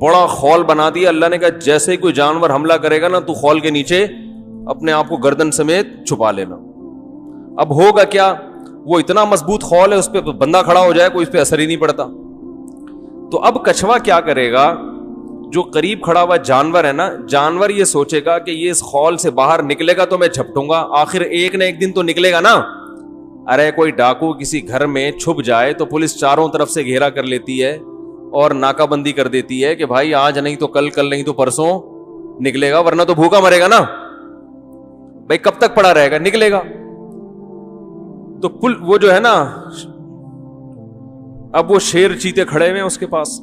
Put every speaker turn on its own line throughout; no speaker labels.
بڑا خول بنا دیا. اللہ نے کہا جیسے کوئی جانور حملہ کرے گا نا تو خول کے نیچے اپنے آپ کو گردن سمیت چھپا لینا. اب ہوگا کیا, وہ اتنا مضبوط خول ہے, اس پہ بندہ کھڑا ہو جائے کوئی اس پہ اثر ہی نہیں پڑتا. تو اب کچھوا کیا کرے گا, جو قریب کھڑا ہوا جانور ہے نا, جانور یہ سوچے گا کہ یہ اس خول سے باہر نکلے گا تو میں جھپٹوں گا, آخر ایک نہ ایک دن تو نکلے گا نا. ارے کوئی ڈاکو کسی گھر میں چھپ جائے تو پولیس چاروں طرف سے گھیرا کر لیتی ہے اور ناکہ بندی کر دیتی ہے کہ بھائی آج نہیں تو کل, کل نہیں تو پرسوں نکلے گا, ورنہ تو بھوکا مرے گا نا. بھائی کب تک پڑا رہے گا, نکلے گا. تو وہ جو ہے نا, اب وہ شیر چیتے کھڑے ہوئے اس کے پاس,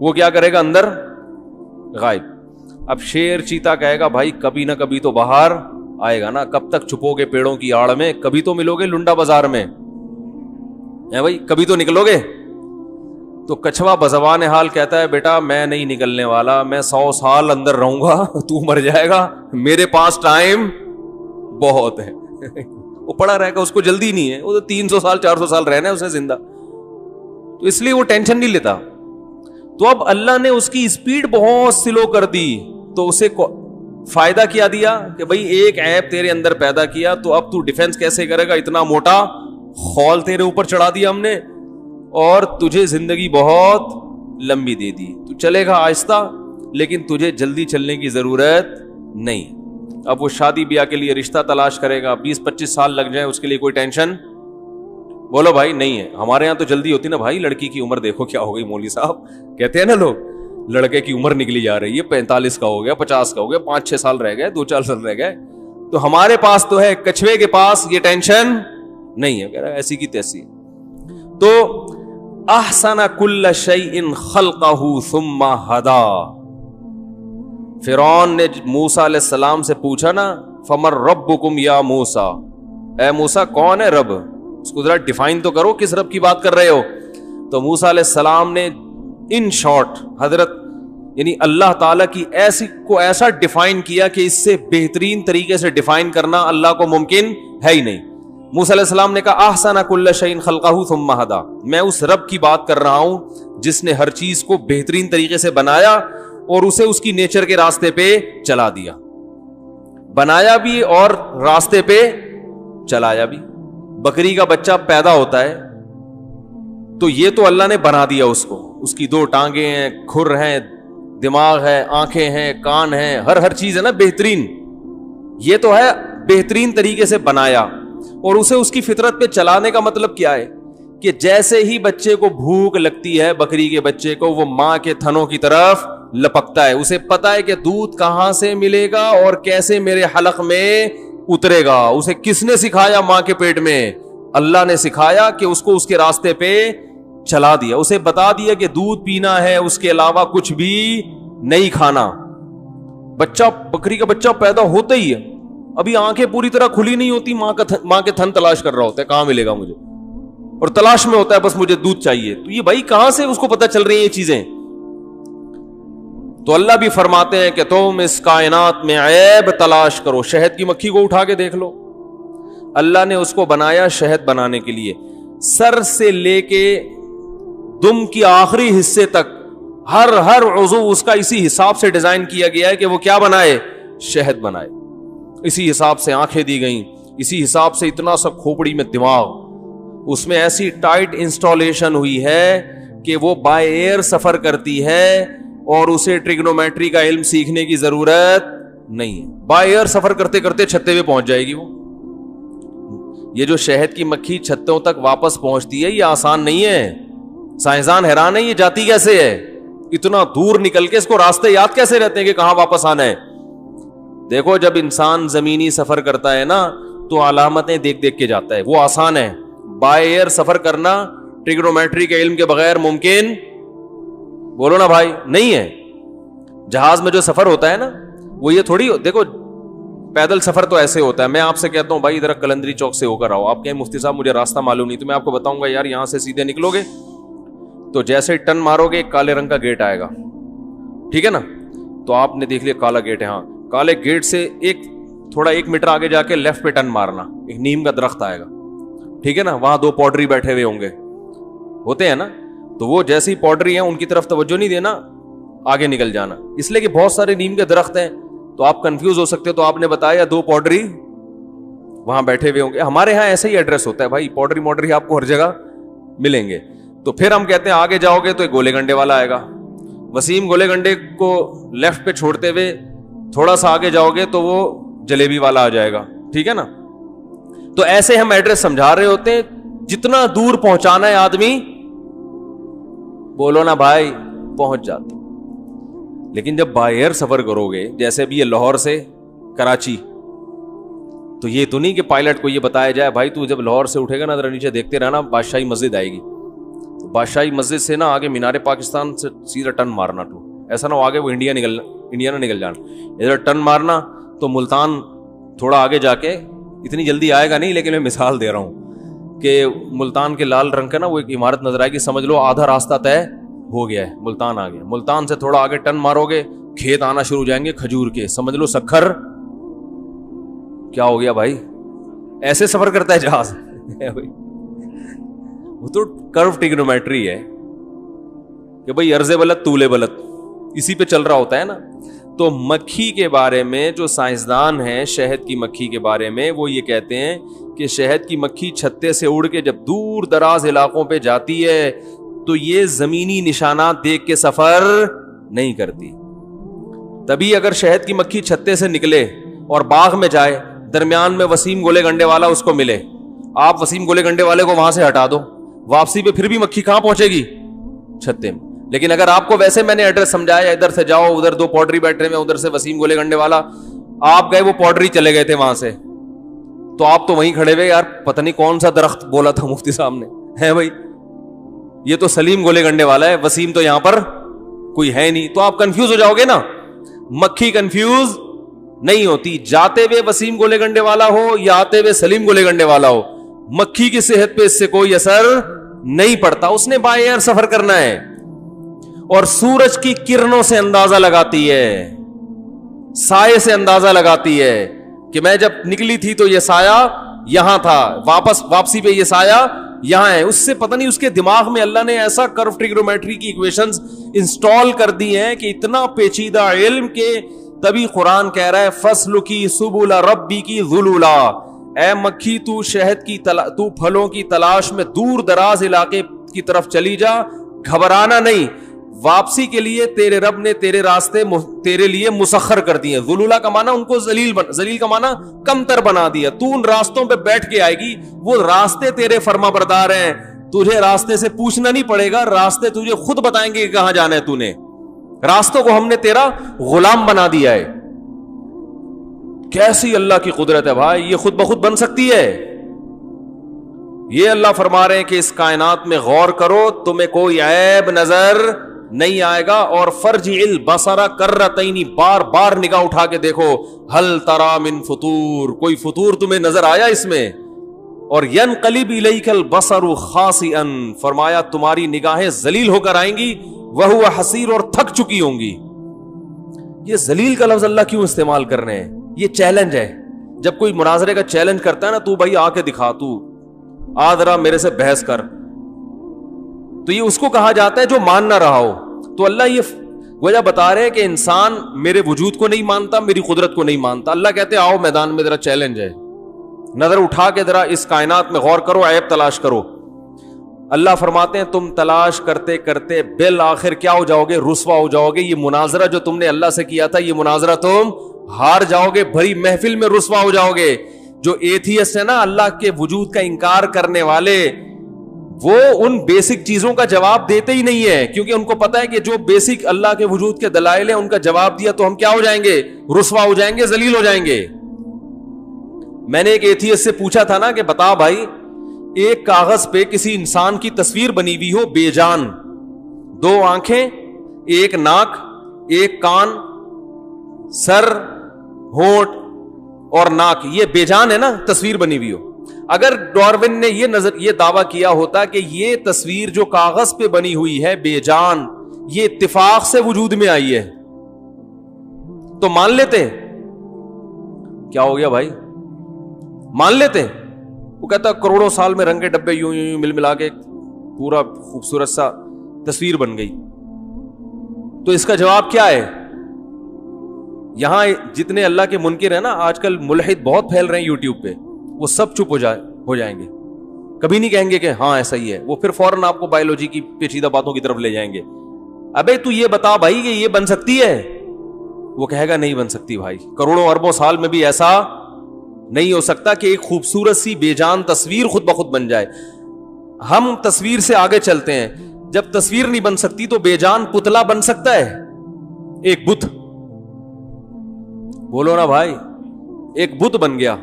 وہ کیا کرے گا, اندر غائب. اب شیر چیتا کہے گا بھائی کبھی نہ کبھی تو باہر آئے گا نا, کب تک چھپو گے پیڑوں کی آڑ میں, کبھی تو ملو گے لنڈا بازار میں, بھائی کبھی تو نکلو گے. تو کچھوا بزبان حال کہتا ہے بیٹا میں نہیں نکلنے والا, میں 100 سال اندر رہوں گا, تو مر جائے گا, میرے پاس ٹائم بہت ہے. وہ پڑا رہے گا, اس کو جلدی نہیں ہے, وہ تو 300 سال 400 سال رہنا ہے اسے زندہ, تو اس لیے وہ ٹینشن نہیں لیتا. تو اب اللہ نے اس کی اسپیڈ بہت سلو کر دی, تو اسے فائدہ کیا دیا کہ بھائی ایک ایپ تیرے اندر پیدا کیا, تو اب تو ڈیفنس کیسے کرے گا, اتنا موٹا خول تیرے اوپر چڑھا دیا ہم نے, اور تجھے زندگی بہت لمبی دے دی, تو چلے گا آہستہ, لیکن تجھے جلدی چلنے کی ضرورت نہیں. اب وہ شادی بیاہ کے لیے رشتہ تلاش کرے گا, 20-25 سال لگ جائیں اس کے لیے کوئی ٹینشن بولو بھائی نہیں ہے. ہمارے یہاں تو جلدی ہوتی نا بھائی, لڑکی کی عمر دیکھو کیا ہو گئی, مولوی صاحب کہتے ہیں نا لوگ, لڑکے کی عمر نکلی جا رہی ہے, 45 کا ہو گیا, 50 کا ہو گیا, 5-6 سال رہ گئے, 2-4 سال رہ گئے. تو ہمارے پاس تو ہے, کچھوے کے پاس یہ ٹینشن نہیں ہے, کہہ رہا ایسی کی تیسی. تو احسن کل شیء خلقہ ثم ہدا. فرعون نے موسیٰ علیہ السلام سے پوچھا نا, فمن ربکم یا موسیٰ, اے موسیٰ کون ہے رب, اس کو ذرا ڈیفائن تو کرو, کس رب کی بات کر رہے ہو. تو موسیٰ علیہ السلام نے ان شارٹ حضرت یعنی اللہ تعالیٰ کی ایسا ڈیفائن کیا کہ اس سے بہترین طریقے سے ڈیفائن کرنا اللہ کو ممکن ہے ہی نہیں. موسیٰ علیہ السلام نے کہا احسن کل شیء خلقہ ثم ہدا, میں اس رب کی بات کر رہا ہوں جس نے ہر چیز کو بہترین طریقے سے بنایا اور اسے اس کی نیچر کے راستے پہ چلا دیا, بنایا بھی اور راستے پہ چلایا بھی. بکری کا بچہ پیدا ہوتا ہے تو یہ تو اللہ نے بنا دیا اس کو, اس کی 2 ٹانگیں ہیں, کھر ہیں, دماغ ہے, آنکھیں ہیں, کان ہیں, ہر چیز ہے نا بہترین, یہ تو ہے بہترین طریقے سے بنایا. اور اسے اس کی فطرت پہ چلانے کا مطلب کیا ہے کہ جیسے ہی بچے کو بھوک لگتی ہے, بکری کے بچے کو, وہ ماں کے تھنوں کی طرف لپکتا ہے, اسے پتا ہے کہ دودھ کہاں سے ملے گا اور کیسے میرے حلق میں اترے گا. اسے کس نے سکھایا, ماں کے پیٹ میں اللہ نے سکھایا کہ اس کو اس کے راستے پہ چلا دیا, اسے بتا دیا کہ دودھ پینا ہے, اس کے علاوہ کچھ بھی نہیں کھانا. بچہ بکری کا بچہ پیدا ہوتا ہی ہے, ابھی آنکھیں پوری طرح کھلی نہیں ہوتی, ماں کے تھن تلاش کر رہا ہوتا ہے کہاں ملے گا مجھے, اور تلاش میں ہوتا ہے بس مجھے دودھ چاہیے. تو یہ بھائی کہاں سے اس کو پتہ چل رہی ہیں یہ چیزیں. تو اللہ بھی فرماتے ہیں کہ تم اس کائنات میں عیب تلاش کرو, شہد کی مکھی کو اٹھا کے دیکھ لو, اللہ نے اس کو بنایا شہد بنانے کے لیے, سر سے لے کے دم کی آخری حصے تک ہر عضو اس کا اسی حساب سے ڈیزائن کیا گیا ہے کہ وہ کیا بنائے, شہد بنائے. اسی حساب سے آنکھیں دی گئیں, اسی حساب سے اتنا سا کھوپڑی میں دماغ, اس میں ایسی ٹائٹ انسٹالیشن ہوئی ہے کہ وہ بائی ایئر سفر کرتی ہے اور اسے ٹریگنومیٹری کا علم سیکھنے کی ضرورت نہیں ہے, بائی ایئر سفر کرتے کرتے چھتے پہ پہنچ جائے گی وہ. یہ جو شہد کی مکھی چھتوں تک واپس پہنچتی ہے یہ آسان نہیں ہے, سائنسدان حیران ہے یہ جاتی کیسے ہے, اتنا دور نکل کے اس کو راستے یاد کیسے رہتے ہیں کہ کہاں واپس آنا ہے. دیکھو جب انسان زمینی سفر کرتا ہے نا تو علامتیں دیکھ دیکھ کے جاتا ہے, وہ آسان ہے. بائی ایئر سفر کرنا ٹریگنومیٹری کے علم کے بغیر ممکن, بولو نا بھائی, نہیں ہے. جہاز میں جو سفر ہوتا ہے نا وہ یہ تھوڑی, دیکھو پیدل سفر تو ایسے ہوتا ہے, میں آپ سے کہتا ہوں بھائی ادھر کلندری چوک سے ہو کر آؤ, آپ کہیں مفتی صاحب مجھے راستہ معلوم نہیں, تو میں آپ کو بتاؤں گا یار یہاں سے سیدھے نکلو گے تو جیسے ٹن مارو گے ایک کالے رنگ کا گیٹ آئے گا, ٹھیک ہے نا, تو آپ نے دیکھ لیا کالا گیٹ ہے, ہاں کالے گیٹ سے تھوڑا 1 میٹر آگے جا کے لیفٹ پہ ٹن مارنا, ایک نیم کا درخت آئے گا, ٹھیک ہے نا, وہاں 2 پوڈری بیٹھے ہوئے ہوں گے, ہوتے ہیں نا, تو وہ جیسی پوڈری ہیں ان کی طرف توجہ نہیں دینا, آگے نکل جانا. اس لیے کہ بہت سارے نیم کے درخت ہیں تو آپ کنفیوز ہو سکتے ہو. تو آپ نے بتایا 2 پاڈری وہاں بیٹھے ہوئے ہوں گے. ہمارے ہاں ایسا ہی ایڈریس ہوتا ہے بھائی, پاڈری موڈری آپ کو ہر جگہ ملیں گے. تو پھر ہم کہتے ہیں آگے جاؤ گے تو ایک گولے گنڈے والا آئے گا. وسیم گولے گنڈے کو لیفٹ پہ چھوڑتے ہوئے تھوڑا سا آگے جاؤ گے تو وہ جلیبی والا آ جائے گا. ٹھیک ہے نا. تو ایسے ہم ایڈریس سمجھا رہے ہوتے ہیں. جتنا دور پہنچانا ہے آدمی بولو نا بھائی پہنچ جاتا. لیکن جب بائی ایئر سفر کرو گے, جیسے بھی یہ لاہور سے کراچی, تو یہ تو نہیں کہ پائلٹ کو یہ بتایا جائے بھائی تو جب لاہور سے اٹھے گا نا ذرا نیچے دیکھتے رہنا, بادشاہی مسجد آئے گی. بادشاہی مسجد سے نا آگے مینار پاکستان سے سیدھا ٹرن مارنا. تو ایسا نہ ہو آگے وہ انڈیا نہ نکل جانا. ادھر ٹرن مارنا تو ملتان تھوڑا آگے جا کے, اتنی جلدی آئے گا نہیں لیکن میں مثال دے رہا ہوں کہ ملتان کے لال رنگ کا نا وہ ایک عمارت نظر آئے گی, سمجھ لو آدھا راستہ طے ہو گیا ہے, ملتان آ گیا. ملتان سے تھوڑا آگے ٹرن مارو گے کھیت آنا شروع ہو جائیں گے کھجور کے, سمجھ لو سکھر کیا ہو گیا بھائی. ایسے سفر کرتا ہے جہاز. وہ تو کرو ٹریگنومیٹری ہے کہ بھائی عرض بلد طول بلد اسی پہ چل رہا ہوتا ہے نا. تو مکھی کے بارے میں جو سائنسدان ہیں, شہد کی مکھی کے بارے میں, وہ یہ کہتے ہیں کہ شہد کی مکھی چھتے سے اڑ کے جب دور دراز علاقوں پہ جاتی ہے تو یہ زمینی نشانات دیکھ کے سفر نہیں کرتی. تبھی اگر شہد کی مکھی چھتے سے نکلے اور باغ میں جائے, درمیان میں وسیم گولے گنڈے والا اس کو ملے, آپ وسیم گولے گنڈے والے کو وہاں سے ہٹا دو, واپسی پہ پھر بھی مکھی کہاں پہنچے گی؟ چھتے میں. لیکن اگر آپ کو ویسے میں نے ایڈریس سمجھایا, ادھر سے جاؤ, ادھر 2 پاڈری بیٹھے ہوئے, ادھر سے وسیم گولے گنڈے والا, آپ گئے وہ پاڈری چلے گئے تھے وہاں سے, تو آپ تو وہیں کھڑے ہوئے, یار پتہ نہیں کون سا درخت بولا تھا مفتی صاحب نے, ہے بھائی یہ تو سلیم گولے گنڈے والا ہے, وسیم تو یہاں پر کوئی ہے نہیں. تو آپ کنفیوز ہو جاؤ گے نا. مکھی کنفیوز نہیں ہوتی, جاتے ہوئے وسیم گولے گنڈے والا ہو یا آتے ہوئے سلیم گولے گنڈے والا ہو, مکھی کی صحت پہ اس سے کوئی اثر نہیں پڑتا. اس نے بائی ایئر سفر کرنا ہے اور سورج کی کرنوں سے اندازہ لگاتی ہے, سائے سے اندازہ لگاتی ہے کہ میں جب نکلی تھی تو یہ سایہ یہاں تھا, واپسی پہ یہ سایہ یہاں ہے. اس سے پتہ نہیں اس کے دماغ میں اللہ نے ایسا کرو ٹریگنومیٹری کی ایکویشنز انسٹال کر دی ہیں کہ اتنا پیچیدہ علم کہ تبھی قرآن کہہ رہا ہے فصل کی سبل ربی کی ذلولا, اے مکھی تو شہد کی تو پھلوں کی تلاش میں دور دراز علاقے کی طرف چلی جا, گھبرانا نہیں, واپسی کے لیے تیرے رب نے تیرے راستے تیرے لیے مسخر کر دیے. ذلولا کا معنی ان کو ذلیل کا معنی کم تر بنا دیا. تو ان راستوں پہ بیٹھ کے آئے گی, وہ راستے تیرے فرما بردار ہیں, تجھے راستے سے پوچھنا نہیں پڑے گا, راستے تجھے خود بتائیں گے کہ کہاں جانا ہے. تو نے راستوں کو ہم نے تیرا غلام بنا دیا ہے. کیسی اللہ کی قدرت ہے بھائی, یہ خود بخود بن سکتی ہے. یہ اللہ فرما رہے ہیں کہ اس کائنات میں غور کرو, تمہیں کوئی عیب نظر نہیں آئے گا. اور فرجع البصر کرتین, بار بار نگاہ اٹھا کے دیکھو, ہل تری من فطور, کوئی فطور تمہیں نظر آیا اس میں؟ اور ینقلب الیک البصر خاسئا, فرمایا تمہاری نگاہیں ذلیل ہو کر آئیں گی, وہو حسیر, اور تھک چکی ہوں گی. یہ ذلیل کا لفظ اللہ کیوں استعمال کر رہے ہیں؟ یہ چیلنج ہے. جب کوئی مناظرے کا چیلنج کرتا ہے نا, تو بھائی آ کے دکھا, تو آ ذرا میرے سے بحث کر, تو یہ اس کو کہا جاتا ہے جو مان نہ رہا ہو. تو اللہ یہ وجہ بتا رہے ہیں کہ انسان میرے وجود کو نہیں مانتا, میری قدرت کو نہیں مانتا. اللہ کہتے ہیں آؤ میدان میں ذرا چیلنج ہے, نظر اٹھا کے ذرا اس کائنات میں غور کرو, عیب تلاش کرو. اللہ فرماتے ہیں تم تلاش کرتے کرتے بالآخر کیا ہو جاؤ گے؟ رسوا ہو جاؤ گے. یہ مناظرہ جو تم نے اللہ سے کیا تھا, یہ مناظرہ تم ہار جاؤ گے, بھری محفل میں رسوا ہو جاؤ گے. جو ایتھیسٹ ہے نا, اللہ کے وجود کا انکار کرنے والے, وہ ان بیسک چیزوں کا جواب دیتے ہی نہیں ہے, کیونکہ ان کو پتا ہے کہ جو بیسک اللہ کے وجود کے دلائل ہیں ان کا جواب دیا تو ہم کیا ہو جائیں گے؟ رسوا ہو جائیں گے, ذلیل ہو جائیں گے. میں نے ایک ایتھیسٹ سے پوچھا تھا نا کہ بتا بھائی, ایک کاغذ پہ کسی انسان کی تصویر بنی ہوئی ہو بے جان, 2 آنکھیں, 1 ناک, 1 کان, سر, ہونٹ اور ناک, یہ بے جان ہے نا تصویر بنی ہوئی ہو. اگر ڈارون نے یہ دعویٰ کیا ہوتا کہ یہ تصویر جو کاغذ پہ بنی ہوئی ہے بے جان, یہ اتفاق سے وجود میں آئی ہے, تو مان لیتے. کیا ہو گیا بھائی؟ مان لیتے. وہ کہتا کروڑوں سال میں رنگ کے ڈبے یوں یوں مل ملا کے پورا خوبصورت سا تصویر بن گئی. تو اس کا جواب کیا ہے؟ یہاں جتنے اللہ کے منکر ہیں نا، آج کل ملحد بہت پھیل رہے ہیں یوٹیوب پہ، وہ سب چپ ہو جائیں گے، کبھی نہیں کہیں گے کہ ہاں ایسا ہی ہے. وہ پھر فوراً آپ کو بایولوجی کی پیچیدہ باتوں کی طرف لے جائیں گے. ابے تو یہ بتا بھائی کہ یہ بن سکتی ہے؟ وہ کہے گا نہیں بن سکتی بھائی. کروڑوں اربوں سال میں بھی ایسا نہیں ہو سکتا کہ ایک خوبصورت سی بے جان تصویر خود بخود بن جائے. ہم تصویر سے آگے چلتے ہیں. جب تصویر نہیں بن سکتی تو بے جان پتلا بن سکتا ہے؟ ایک بت، بولو نا بھائی، ایک بت بن گیا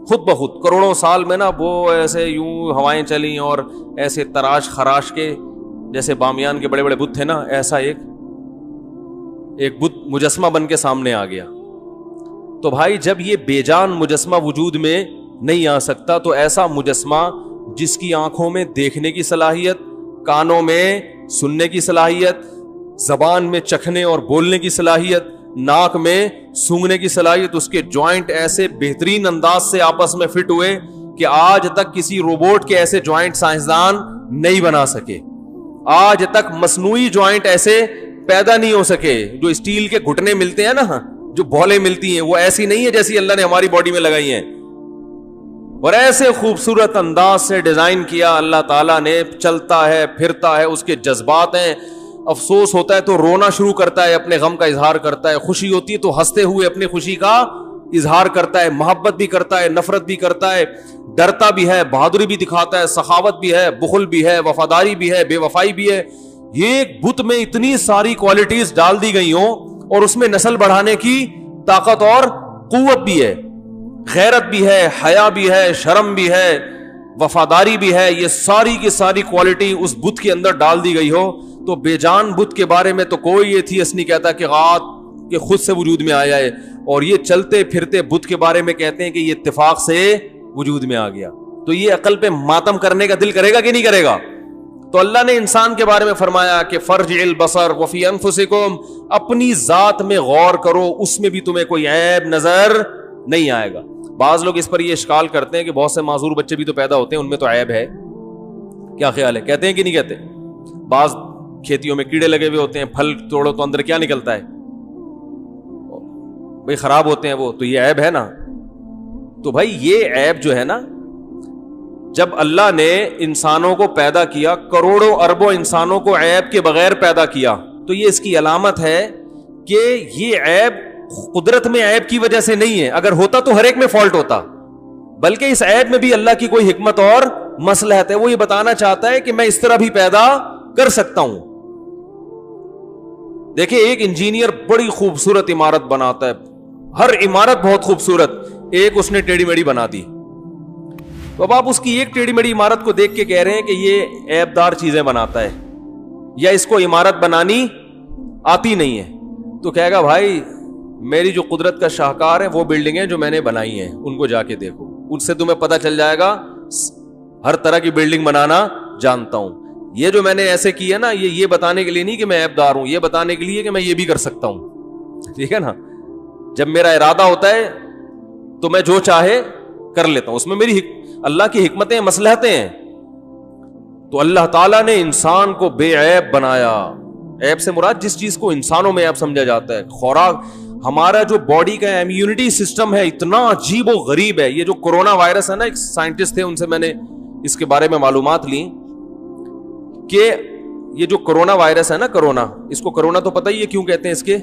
خود بخود کروڑوں سال میں نا. وہ ایسے یوں ہوائیں چلی اور ایسے تراش خراش کے جیسے بامیان کے بڑے بڑے بت تھے نا، ایسا ایک بت مجسمہ بن کے سامنے آ گیا. تو بھائی جب یہ بے جان مجسمہ وجود میں نہیں آ سکتا تو ایسا مجسمہ جس کی آنکھوں میں دیکھنے کی صلاحیت، کانوں میں سننے کی صلاحیت، زبان میں چکھنے اور بولنے کی صلاحیت، ناک میں سونگھنے کی صلاحیت، اس کے جوائنٹ ایسے بہترین انداز سے آپس میں فٹ ہوئے کہ آج تک کسی روبوٹ کے ایسے جوائنٹ سائنسدان نہیں بنا سکے. آج تک مصنوعی جوائنٹ ایسے پیدا نہیں ہو سکے. جو اسٹیل کے گھٹنے ملتے ہیں نا، جو بولیں ملتی ہیں، وہ ایسی نہیں ہے جیسی اللہ نے ہماری باڈی میں لگائی ہیں. اور ایسے خوبصورت انداز سے ڈیزائن کیا اللہ تعالیٰ نے. چلتا ہے، پھرتا ہے، اس کے جذبات ہیں. افسوس ہوتا ہے تو رونا شروع کرتا ہے، اپنے غم کا اظہار کرتا ہے. خوشی ہوتی ہے تو ہنستے ہوئے اپنی خوشی کا اظہار کرتا ہے. محبت بھی کرتا ہے، نفرت بھی کرتا ہے، ڈرتا بھی ہے، بہادری بھی دکھاتا ہے، سخاوت بھی ہے، بخل بھی ہے، وفاداری بھی ہے، بے وفائی بھی ہے. یہ ایک بت میں اتنی ساری کوالٹیز ڈال دی گئی ہوں اور اس میں نسل بڑھانے کی طاقت اور قوت بھی ہے، غیرت بھی ہے، حیا بھی ہے، شرم بھی ہے، وفاداری بھی ہے. یہ ساری کی ساری کوالٹی اس بت کے اندر ڈال دی گئی ہو تو بے جان بت کے بارے میں تو کوئی ایتھیسٹ نہیں کہتا کہ غات کہ خود سے وجود میں آیا ہے. اور یہ چلتے پھرتے بت کے بارے میں کہتے ہیں کہ یہ اتفاق سے وجود میں آ گیا. تو یہ عقل پہ ماتم کرنے کا دل کرے گا کہ نہیں کرے گا؟ تو اللہ نے انسان کے بارے میں فرمایا کہ فرجع البصر وفی انفسکم، اپنی ذات میں غور کرو، اس میں بھی تمہیں کوئی عیب نظر نہیں آئے گا. بعض لوگ اس پر یہ اشکال کرتے ہیں کہ بہت سے معذور بچے بھی تو پیدا ہوتے ہیں، ان میں تو عیب ہے. کیا خیال ہے؟ کہتے ہیں کہ نہیں کہتے؟ بعض کھیتیوں میں کیڑے لگے ہوئے ہوتے ہیں، پھل توڑو تو اندر کیا نکلتا ہے بھائی؟ خراب ہوتے ہیں وہ، تو یہ عیب ہے نا. تو بھائی یہ عیب جو ہے نا، جب اللہ نے انسانوں کو پیدا کیا، کروڑوں اربوں انسانوں کو عیب کے بغیر پیدا کیا، تو یہ اس کی علامت ہے کہ یہ عیب قدرت میں عیب کی وجہ سے نہیں ہے. اگر ہوتا تو ہر ایک میں فالٹ ہوتا، بلکہ اس عیب میں بھی اللہ کی کوئی حکمت اور مصلحت ہے. وہ یہ بتانا چاہتا ہے کہ میں اس طرح بھی پیدا کر سکتا ہوں. دیکھیں ایک انجینئر بڑی خوبصورت عمارت بناتا ہے، ہر عمارت بہت خوبصورت، ایک اس نے ٹیڑھی میڑھی بنا دی. تو اب آپ اس کی ایک ٹیڑھی میڑھی عمارت کو دیکھ کے کہہ رہے ہیں کہ یہ عیب دار چیزیں بناتا ہے یا اس کو عمارت بنانی آتی نہیں ہے. تو کہے گا بھائی میری جو قدرت کا شاہکار ہے وہ بلڈنگیں جو میں نے بنائی ہیں ان کو جا کے دیکھو، ان سے تمہیں پتہ چل جائے گا ہر طرح کی بلڈنگ بنانا جانتا ہوں. یہ جو میں نے ایسے کی ہے نا، یہ بتانے کے لیے نہیں کہ میں عیب دار ہوں، یہ بتانے کے لیے کہ میں یہ بھی کر سکتا ہوں. ٹھیک ہے نا؟ جب میرا ارادہ ہوتا ہے تو میں جو چاہے کر لیتا ہوں، اس میں میری اللہ کی حکمتیں مصلحتیں ہیں. تو اللہ تعالیٰ نے انسان کو بے عیب بنایا. عیب سے مراد جس چیز کو انسانوں میں عیب سمجھا جاتا ہے. خوراک، ہمارا جو باڈی کا امیونٹی سسٹم ہے اتنا عجیب و غریب ہے. یہ جو کرونا وائرس ہے نا، ایک سائنٹسٹ تھے، ان سے میں نے اس کے بارے میں معلومات لی کہ یہ جو کرونا وائرس ہے نا، کرونا، اس کو کرونا تو پتہ ہی ہے کیوں کہتے ہیں. اس کے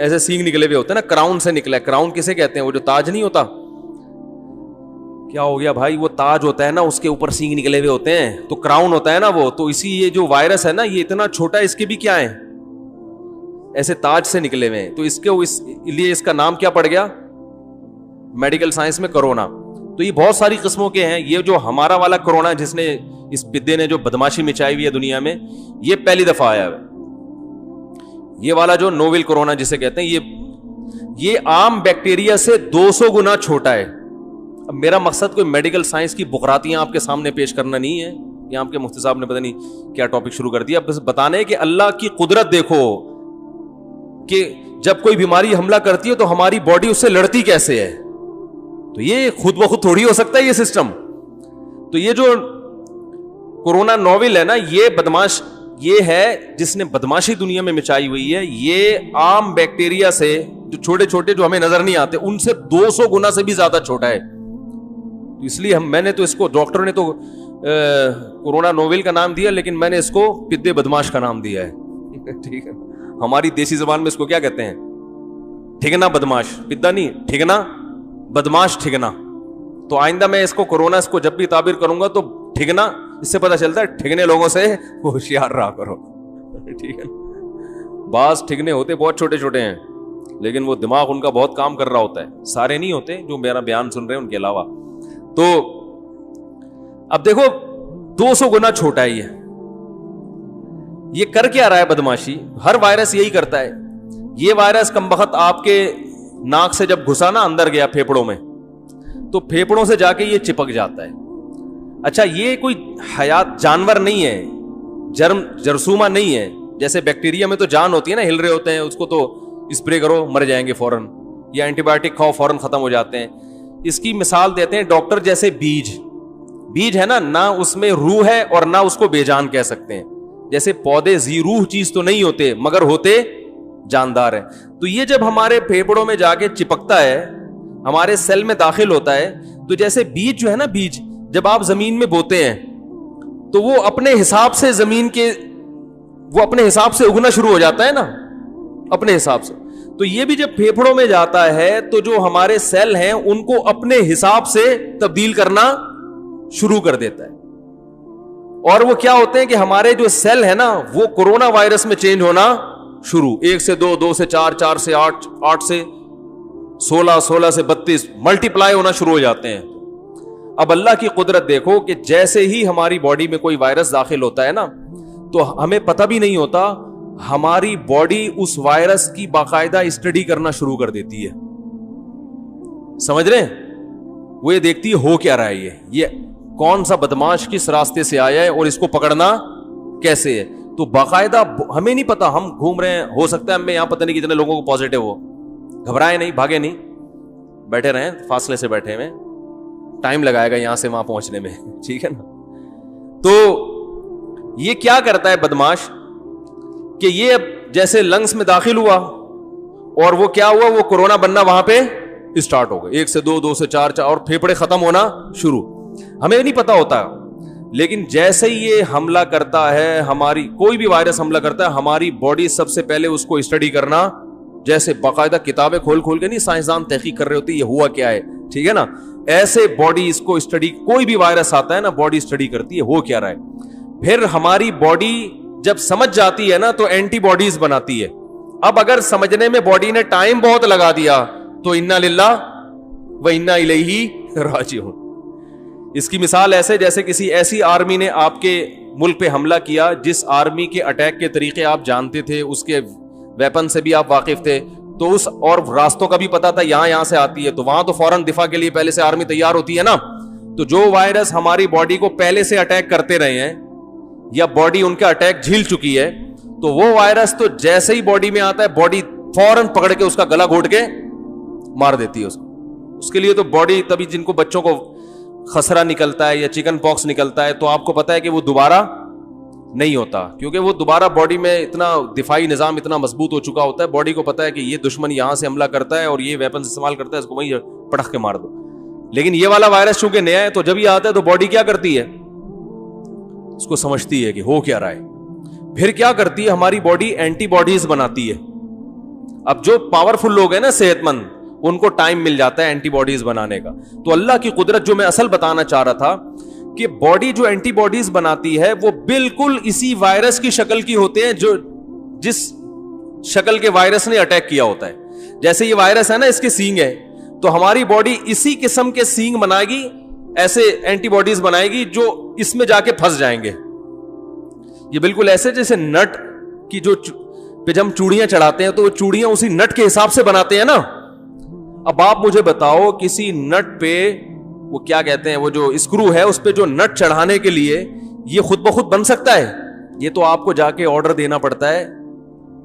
ایسے سینگ نکلے ہوئے ہوتے ہیں نا، کراؤن سے نکلا ہے. کراؤن کسے کہتے ہیں؟ وہ جو تاج نہیں ہوتا، کیا ہو گیا بھائی، وہ تاج ہوتا ہے نا، اس کے اوپر سینگ نکلے ہوئے ہوتے ہیں تو کراؤن ہوتا ہے نا وہ. تو اسی یہ جو وائرس ہے نا، یہ اتنا چھوٹا ہے، اس کے بھی کیا ہیں، ایسے تاج سے نکلے ہوئے ہیں. تو اس لیے اس کا نام کیا پڑ گیا میڈیکل سائنس میں؟ کرونا. تو یہ بہت ساری قسموں کے ہیں. یہ جو ہمارا والا کرونا جس نے، اس پدے نے جو بدماشی مچائی ہوئی ہے دنیا میں، یہ پہلی دفعہ آیا ہے. یہ والا جو نوول کرونا جسے کہتے ہیں، یہ عام بیکٹیریا سے 200 گنا چھوٹا ہے. اب میرا مقصد کوئی میڈیکل سائنس کی بغراتیاں آپ کے سامنے پیش کرنا نہیں ہے. یہ آپ کے مفتی صاحب نے پتہ نہیں کیا ٹاپک شروع کر دیا. بس بتانے کہ اللہ کی قدرت دیکھو کہ جب کوئی بیماری حملہ کرتی ہے تو ہماری باڈی اس سے لڑتی کیسے ہے. تو یہ خود بخود تھوڑی ہو سکتا ہے یہ سسٹم. تو یہ جو کورونا نوول ہے نا، یہ بدماش یہ ہے جس نے بدماشی دنیا میں مچائی ہوئی ہے. یہ عام بیکٹیریا سے جو چھوٹے چھوٹے جو ہمیں نظر نہیں آتے ان سے 200 گنا سے بھی زیادہ چھوٹا ہے. اس لیے میں نے تو اس کو, ڈاکٹر نے تو کورونا نوویل کا نام دیا, لیکن میں نے اس کو پدے بدماش کا نام دیا ہے. ٹھیک ہے, ہماری دیسی زبان میں اس کو کیا کہتے ہیں؟ ٹھگنا بدماش. پدا نہیں, ٹھگنا بدماش, ٹھگنا. تو آئندہ میں اس کو کورونا اس کو جب بھی تعبیر کروں گا تو ٹھگنا, اس سے پتا چلتا ہے ٹھگنے لوگوں سے ہوشیار رہا کرو. ٹھیک ہے, بعض ٹھگنے ہوتے بہت چھوٹے چھوٹے ہیں لیکن وہ دماغ ان کا بہت کام کر رہا ہوتا ہے. سارے نہیں ہوتے جو میرا بیان سن رہے ہیں ان کے علاوہ. تو اب دیکھو 200 گنا چھوٹا ہے یہ کر کیا رہا ہے بدماشی؟ ہر وائرس یہی کرتا ہے. یہ وائرس کم بخت آپ کے ناک سے جب گھسا نا اندر گیا پھیپڑوں میں, تو پھیپڑوں سے جا کے یہ چپک جاتا ہے. اچھا, یہ کوئی حیات جانور نہیں ہے, جرثومہ نہیں ہے. جیسے بیکٹیریا میں تو جان ہوتی ہے نا, ہل رہے ہوتے ہیں, اس کو تو اسپرے کرو مر جائیں گے فوراً, یا اینٹی بایوٹک کھاؤ فوراً ختم ہو جاتے ہیں. اس کی مثال دیتے ہیں ڈاکٹر جیسے بیج ہے نا, نہ اس میں روح ہے اور نہ اس کو بے جان کہہ سکتے ہیں. جیسے پودے زی روح چیز تو نہیں ہوتے مگر ہوتے جاندار ہیں. تو یہ جب ہمارے پھیپڑوں میں جا کے چپکتا ہے, ہمارے سیل میں داخل ہوتا ہے, تو جیسے بیج جو ہے نا, بیج جب آپ زمین میں بوتے ہیں تو وہ اپنے حساب سے زمین کے وہ اپنے حساب سے اگنا شروع ہو جاتا ہے نا, اپنے حساب سے. تو یہ بھی جب پھیپڑوں میں جاتا ہے تو جو ہمارے سیل ہیں ان کو اپنے حساب سے تبدیل کرنا شروع کر دیتا ہے. اور وہ کیا ہوتے ہیں کہ ہمارے جو سیل ہے نا وہ کورونا وائرس میں چینج ہونا شروع, 1 سے 2, 2 سے 4, 4 سے 8, 8 سے 16, 16 سے 32 ملٹی پلائی ہونا شروع ہو جاتے ہیں. اب اللہ کی قدرت دیکھو کہ جیسے ہی ہماری باڈی میں کوئی وائرس داخل ہوتا ہے نا, تو ہمیں پتہ بھی نہیں ہوتا, ہماری باڈی اس وائرس کی باقاعدہ اسٹڈی کرنا شروع کر دیتی ہے. سمجھ رہے ہیں؟ وہ یہ دیکھتی ہے ہو کیا رہا ہے, یہ کون سا بدماش کس راستے سے آیا ہے اور اس کو پکڑنا کیسے ہے. تو باقاعدہ ہمیں نہیں پتا, ہم گھوم رہے ہیں, ہو سکتا ہے ہمیں یہاں پتہ نہیں کتنے لوگوں کو پازیٹیو ہو. گھبرائے نہیں, بھاگے نہیں, بیٹھے رہیں فاصلے سے بیٹھے ہوئے, ٹائم لگائے گا یہاں سے وہاں پہنچنے میں. ٹھیک ہے نا. تو یہ کیا کرتا ہے بدماش کہ یہ اب جیسے لنگس میں داخل ہوا اور وہ کیا ہوا, وہ کورونا بننا وہاں پہ اسٹارٹ ہو گئے, 1 سے 2, 2 سے 4, 4 اور پھیپڑے ختم ہونا شروع. ہمیں نہیں پتا ہوتا, لیکن جیسے ہی یہ حملہ کرتا ہے, ہماری کوئی بھی وائرس حملہ کرتا ہے, ہماری باڈی سب سے پہلے اس کو اسٹڈی کرنا, جیسے باقاعدہ کتابیں کھول کھول کے نہیں سائنسدان تحقیق کر رہے ہوتے یہ ہوا کیا ہے. ٹھیک ہے نا, ایسے باڈی اس کو اسٹڈی, کوئی بھی وائرس آتا ہے نا باڈی اسٹڈی کرتی ہے ہو کیا رہا ہے. پھر ہماری باڈی جب سمجھ جاتی ہے نا تو اینٹی باڈیز بناتی ہے. اب اگر سمجھنے میں باڈی نے ٹائم بہت لگا دیا تو انا للہ و انا الیہ راجعون. اس کی مثال ایسے جیسے کسی ایسی آرمی نے آپ کے ملک پہ حملہ کیا جس آرمی کے اٹیک کے طریقے آپ جانتے تھے, اس کے ویپن سے بھی آپ واقف تھے, تو اس اور راستوں کا بھی پتا تھا یہاں سے آتی ہے, تو وہاں تو فوراً دفاع کے لیے پہلے سے آرمی تیار ہوتی ہے نا. تو جو وائرس ہماری باڈی کو پہلے سے اٹیک کرتے رہے ہیں یا باڈی ان کا اٹیک جھیل چکی ہے, تو وہ وائرس تو جیسے ہی باڈی میں آتا ہے باڈی فوراً پکڑ کے اس کا گلا گھونٹ کے مار دیتی ہے اس کے لیے. تو باڈی تبھی جن کو بچوں کو خسرہ نکلتا ہے یا چکن پاکس نکلتا ہے تو آپ کو پتا ہے کہ وہ دوبارہ نہیں ہوتا, کیونکہ وہ دوبارہ باڈی میں اتنا دفاعی نظام اتنا مضبوط ہو چکا ہوتا ہے, باڈی کو پتا ہے کہ یہ دشمن یہاں سے حملہ کرتا ہے اور یہ ویپن استعمال کرتا ہے, اس کو وہیں پٹخ کے مار دو. لیکن یہ والا وائرس چونکہ نیا ہے تو جب یہ آتا ہے تو باڈی کیا کرتی ہے, اس کو سمجھتی ہے کہ ہو کیا رہا ہے. پھر کیا کرتی ہے ہماری باڈی, اینٹی باڈیز بناتی ہے. اب جو پاورفل لوگ ہیں نا صحت مند, ان کو ٹائم مل جاتا ہے اینٹی باڈیز بنانے کا. تو اللہ کی قدرت جو میں اصل بتانا چاہ رہا تھا کہ باڈی جو اینٹی باڈیز بناتی ہے وہ بالکل اسی وائرس کی شکل کی ہوتے ہیں جو جس شکل کے وائرس نے اٹیک کیا ہوتا ہے. جیسے یہ وائرس ہے نا, اس کے سینگ ہے, تو ہماری باڈی اسی قسم کے سینگ بنائے گی, ایسے اینٹی باڈیز بنائے گی جو اس میں جا کے پھنس جائیں گے. یہ بالکل ایسے جیسے نٹ کی جو پہ جب ہم چوڑیاں چڑھاتے ہیں تو وہ چوڑیاں اسی نٹ کے حساب سے بناتے ہیں نا. اب آپ مجھے بتاؤ کسی نٹ پہ وہ کیا کہتے ہیں, وہ جو اسکرو ہے اس پہ جو نٹ چڑھانے کے لیے یہ خود بخود بن سکتا ہے؟ یہ تو آپ کو جا کے آرڈر دینا پڑتا ہے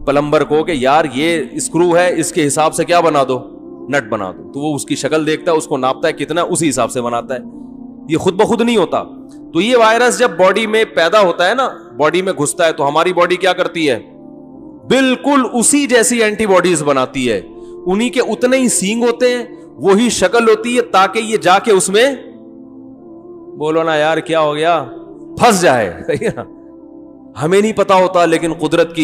پلمبر کو کہ یار یہ اسکرو ہے, اس کے حساب سے کیا بنا دو, نٹ بنا دو. تو وہ اس کی شکل دیکھتا ہے, اس کو ناپتا ہے کتنا, اسی حساب سے بناتا ہے. یہ خود بخود نہیں ہوتا. تو یہ وائرس جب باڈی میں پیدا ہوتا ہے نا, باڈی میں گھستا ہے, تو ہماری باڈی کیا کرتی ہے, بالکل اسی جیسی اینٹی باڈیز بناتی ہے. انہی کے اتنے ہی سینگ ہوتے ہیں, وہی شکل ہوتی ہے, تاکہ یہ جا کے اس میں, بولو نا یار کیا ہو گیا, پھنس جائے. ہمیں نہیں پتا ہوتا, لیکن قدرت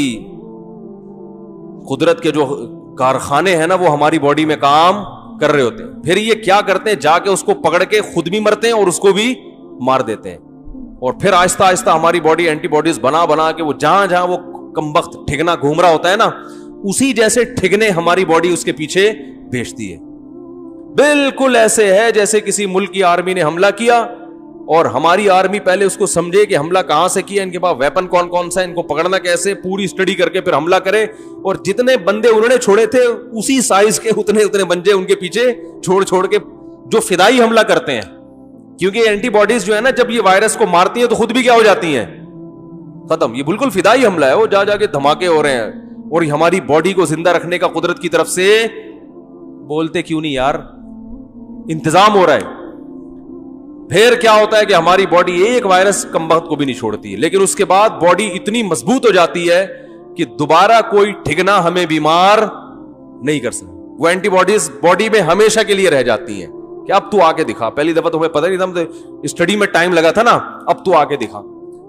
کے جو کارخانے ہیں نا وہ ہماری باڈی میں کام کر رہے ہوتے ہیں. پھر یہ کیا کرتے ہیں, جا کے اس کو پکڑ کے خود بھی مرتے ہیں اور اس کو بھی مار دیتے ہیں. اور پھر آہستہ آہستہ ہماری باڈی اینٹی باڈیز بنا بنا کے وہ جہاں جہاں وہ کمبخت ٹھگنا گھوم رہا ہوتا ہے نا, اسی جیسے ٹھگنے ہماری باڈی اس کے پیچھے بھیجتی ہے. بالکل ایسے ہے جیسے کسی ملک کی آرمی نے حملہ کیا, اور ہماری آرمی پہلے اس کو سمجھے کہ حملہ کہاں سے کیا, ان کے پاس ویپن کون کون سا ہے, ان کو پکڑنا کیسے, پوری اسٹڈی کر کے پھر حملہ کرے. اور جتنے بندے انہوں نے چھوڑے تھے اسی سائز کے اتنے بندے ان کے پیچھے چھوڑ کے جو فدائی حملہ کرتے ہیں. کیونکہ اینٹی باڈیز جو ہے نا, جب یہ وائرس کو مارتی ہیں تو خود بھی کیا ہو جاتی ہیں, ختم. یہ بالکل فدائی حملہ ہے, وہ جا کے دھماکے ہو رہے ہیں, اور ہماری باڈی کو زندہ رکھنے کا قدرت کی طرف سے بولتے کیوں نہیں یار, انتظام ہو رہا ہے. پھر کیا ہوتا ہے کہ ہماری باڈی ایک وائرس کمبخت کو بھی نہیں چھوڑتی ہے, لیکن اس کے بعد باڈی اتنی مضبوط ہو جاتی ہے کہ دوبارہ کوئی ٹھگنا ہمیں بیمار نہیں کر سکتا. وہ اینٹی باڈیز باڈی میں ہمیشہ کے لیے رہ جاتی ہیں کہ اب تو آ کے دکھا. پہلی دفعہ تمہیں پتہ نہیں تھا, اسٹڈی میں ٹائم لگا تھا نا, اب تو آ کے دکھا.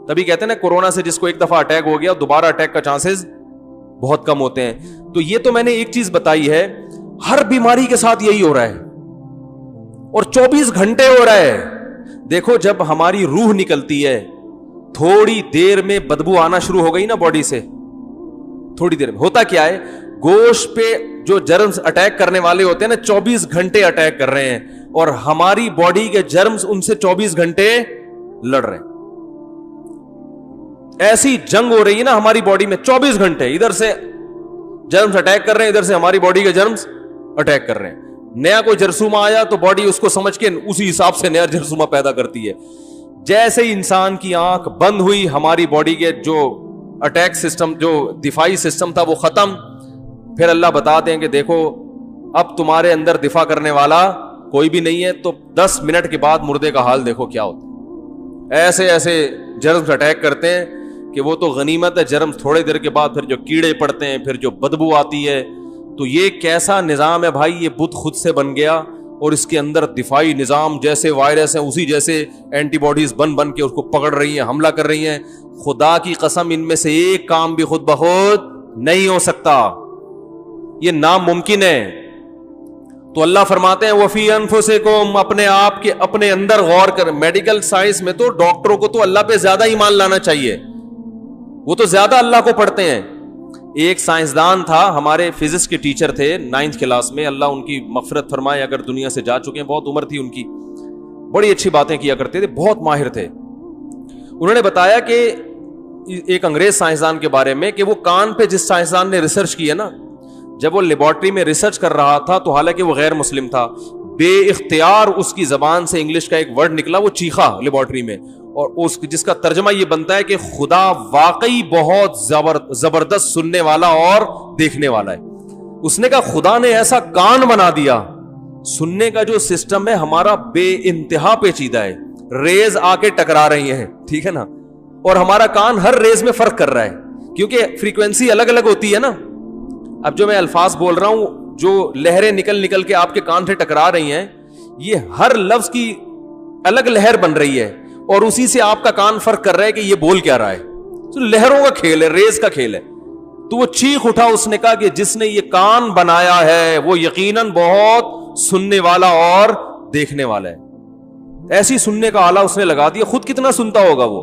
تبھی کہتے ہیں نا کورونا سے جس کو ایک دفعہ اٹیک ہو گیا دوبارہ اٹیک کا چانسز بہت کم ہوتے ہیں. تو یہ تو میں نے ایک چیز بتائی ہے, ہر بیماری کے ساتھ یہی ہو رہا ہے, اور 24 گھنٹے ہو رہا ہے. دیکھو جب ہماری روح نکلتی ہے, تھوڑی دیر میں بدبو آنا شروع ہو گئی نا باڈی سے, تھوڑی دیر میں ہوتا کیا ہے, گوشت پہ جو جرمز اٹیک کرنے والے ہوتے ہیں نا 24 گھنٹے اٹیک کر رہے ہیں, اور ہماری باڈی کے جرمز ان سے 24 گھنٹے لڑ رہے ہیں. ایسی جنگ ہو رہی ہے نا ہماری باڈی میں 24 گھنٹے, ادھر سے جرمز اٹیک کر رہے ہیں, ادھر سے ہماری باڈی کے جرمز اٹیک کر رہے ہیں. نیا کوئی جرثومہ آیا تو باڈی اس کو سمجھ کے اسی حساب سے نیا جرثومہ پیدا کرتی ہے. جیسے ہی انسان کی آنکھ بند ہوئی, ہماری باڈی کے جو اٹیک سسٹم, جو دفاعی سسٹم تھا وہ ختم. پھر اللہ بتاتے ہیں کہ دیکھو اب تمہارے اندر دفاع کرنے والا کوئی بھی نہیں ہے, تو 10 منٹ کے بعد مردے کا حال دیکھو کیا ہوتا ہے. ایسے جرمز اٹیک کرتے ہیں کہ وہ تو غنیمت ہے. جرمز تھوڑے دیر کے بعد پھر جو کیڑے پڑتے ہیں, پھر جو بدبو آتی ہے, تو یہ کیسا نظام ہے بھائی, یہ بت خود سے بن گیا, اور اس کے اندر دفاعی نظام جیسے وائرس ہیں اسی جیسے اینٹی باڈیز بن کے اس کو پکڑ رہی ہیں, حملہ کر رہی ہیں. خدا کی قسم ان میں سے ایک کام بھی خود بخود نہیں ہو سکتا, یہ ناممکن ہے. تو اللہ فرماتے ہیں وفی انفسکم, اپنے آپ کے اپنے اندر غور کر. میڈیکل سائنس میں تو ڈاکٹروں کو تو اللہ پہ زیادہ ایمان لانا چاہیے, وہ تو زیادہ اللہ کو پڑھتے ہیں. ایک سائنسدان تھا, ہمارے فزکس کے ٹیچر تھے 9th کلاس میں, اللہ ان کی مغفرت فرمائے, اگر دنیا سے جا چکے ہیں, بہت عمر تھی ان کی, بڑی اچھی باتیں کیا کرتے تھے, بہت ماہر تھے. انہوں نے بتایا کہ ایک انگریز سائنسدان کے بارے میں کہ وہ کان پہ جس سائنسدان نے ریسرچ کی ہے نا, جب وہ لیبارٹری میں ریسرچ کر رہا تھا تو حالانکہ وہ غیر مسلم تھا, بے اختیار اس کی زبان سے انگلش کا ایک ورڈ نکلا, وہ چیخا لیبارٹری میں, اور اس جس کا ترجمہ یہ بنتا ہے کہ خدا واقعی بہت زبردست سننے والا اور دیکھنے والا ہے. اس نے کہا خدا نے ایسا کان بنا دیا, سننے کا جو سسٹم ہے ہمارا بے انتہا پیچیدہ ہے, ریز آ کے ٹکرا رہی ہیں, ٹھیک ہے نا, اور ہمارا کان ہر ریز میں فرق کر رہا ہے کیونکہ فریکوینسی الگ الگ ہوتی ہے نا. اب جو میں الفاظ بول رہا ہوں, جو لہریں نکل کے آپ کے کان سے ٹکرا رہی ہیں, یہ ہر لفظ کی الگ لہر بن رہی ہے, اور اسی سے آپ کا کان فرق کر رہا ہے کہ یہ بول کیا رہا ہے. تو لہروں کا کھیل ہے, ریز کا کھیل ہے. تو وہ چیخ اٹھا, اس نے کہا کہ جس نے یہ کان بنایا ہے وہ یقیناً بہت سننے والا اور دیکھنے والا ہے. ایسی سننے کا آلہ اس نے لگا دیا, خود کتنا سنتا ہوگا وہ.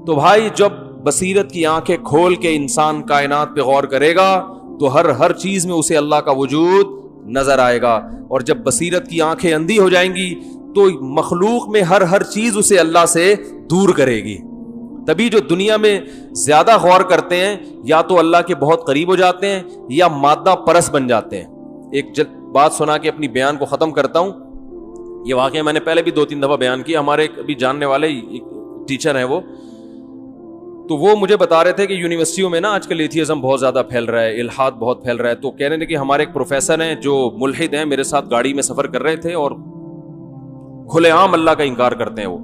تو بھائی جب بصیرت کی آنکھیں کھول کے انسان کائنات پہ غور کرے گا تو ہر چیز میں اسے اللہ کا وجود نظر آئے گا, اور جب بصیرت کی آنکھیں اندھی ہو جائیں گی تو مخلوق میں ہر چیز اسے اللہ سے دور کرے گی. تبھی جو دنیا میں زیادہ غور کرتے ہیں یا تو اللہ کے بہت قریب ہو جاتے ہیں یا مادہ پرست بن جاتے ہیں. ایک بات سنا کے اپنی بیان کو ختم کرتا ہوں. یہ واقعہ میں نے پہلے بھی 2-3 دفعہ بیان کیا. ہمارے ابھی جاننے والے ٹیچر ہیں وہ, تو وہ مجھے بتا رہے تھے کہ یونیورسٹیوں میں نا آج کل ایتھیزم بہت زیادہ پھیل رہا ہے, الحاد بہت پھیل رہا ہے. تو کہہ رہے ہیں کہ ہمارے ایک پروفیسر ہیں جو ملحد ہیں, میرے ساتھ گاڑی میں سفر کر رہے تھے اور کھلے عام اللہ کا انکار کرتے ہیں وہ.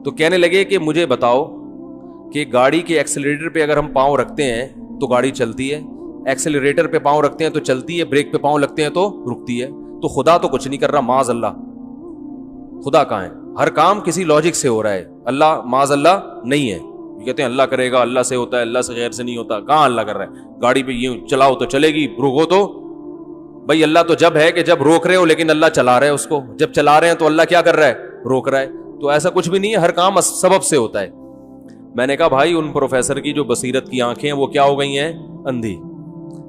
تو کہنے لگے کہ مجھے بتاؤ کہ گاڑی کے ایکسیلریٹر پہ اگر ہم پاؤں رکھتے ہیں تو گاڑی چلتی ہے, ایکسیلریٹر پہ پاؤں رکھتے ہیں تو چلتی ہے, بریک پہ پاؤں لگتے ہیں تو رکتی ہے. تو خدا تو کچھ نہیں کر رہا, معاذ اللہ. خدا کہاں ہے؟ ہر کام کسی لاجک سے ہو رہا ہے, اللہ معاذ اللہ نہیں ہے. کہتے ہیں اللہ کرے گا, اللہ سے ہوتا ہے, اللہ سے غیر سے نہیں ہوتا. کہاں اللہ کر رہا ہے؟ گاڑی پہ یوں چلاؤ تو چلے گی, روکو تو بھائی اللہ تو جب ہے کہ جب روک رہے ہو, لیکن اللہ چلا رہے ہیں اس کو, جب چلا رہے ہیں تو اللہ کیا کر رہا ہے؟ روک رہا ہے. تو ایسا کچھ بھی نہیں ہے, ہر کام سبب سے ہوتا ہے. میں نے کہا بھائی ان پروفیسر کی جو بصیرت کی آنکھیں ہیں وہ کیا ہو گئی ہیں؟ اندھی.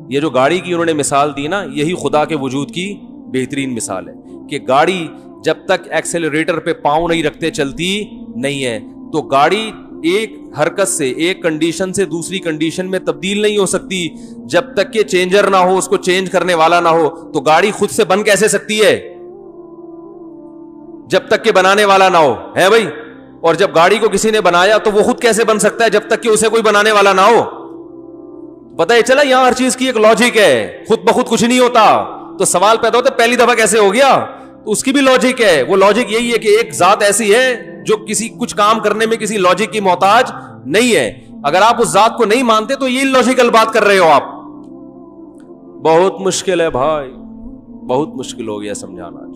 یہ جو گاڑی کی انہوں نے مثال دی نا, یہی خدا کے وجود کی بہترین مثال ہے کہ گاڑی جب تک ایکسیلریٹر پہ پاؤں نہیں رکھتے چلتی نہیں ہے. تو گاڑی ایک حرکت سے, ایک کنڈیشن سے دوسری کنڈیشن میں تبدیل نہیں ہو سکتی جب تک کہ چینجر نہ ہو, اس کو چینج کرنے والا نہ ہو. تو گاڑی خود سے بن کیسے سکتی ہے جب تک کہ بنانے والا نہ ہو, ہے بھائی؟ اور جب گاڑی کو کسی نے بنایا تو وہ خود کیسے بن سکتا ہے جب تک کہ اسے کوئی بنانے والا نہ ہو؟ پتہ ہے چلا, یہاں ہر چیز کی ایک لاجک ہے, خود بخود کچھ نہیں ہوتا. تو سوال پیدا ہوتا ہے پہلی دفعہ کیسے ہو گیا؟ تو اس کی بھی لاجک ہے. وہ لاجک یہی ہے کہ ایک ذات ایسی ہے جو کسی کچھ کام کرنے میں کسی لاجک کی محتاج نہیں ہے. اگر آپ اس ذات کو نہیں مانتے تو یہ لاجیکل بات کر رہے ہو آپ. بہت مشکل ہے بھائی, بہت مشکل ہو گیا سمجھانا.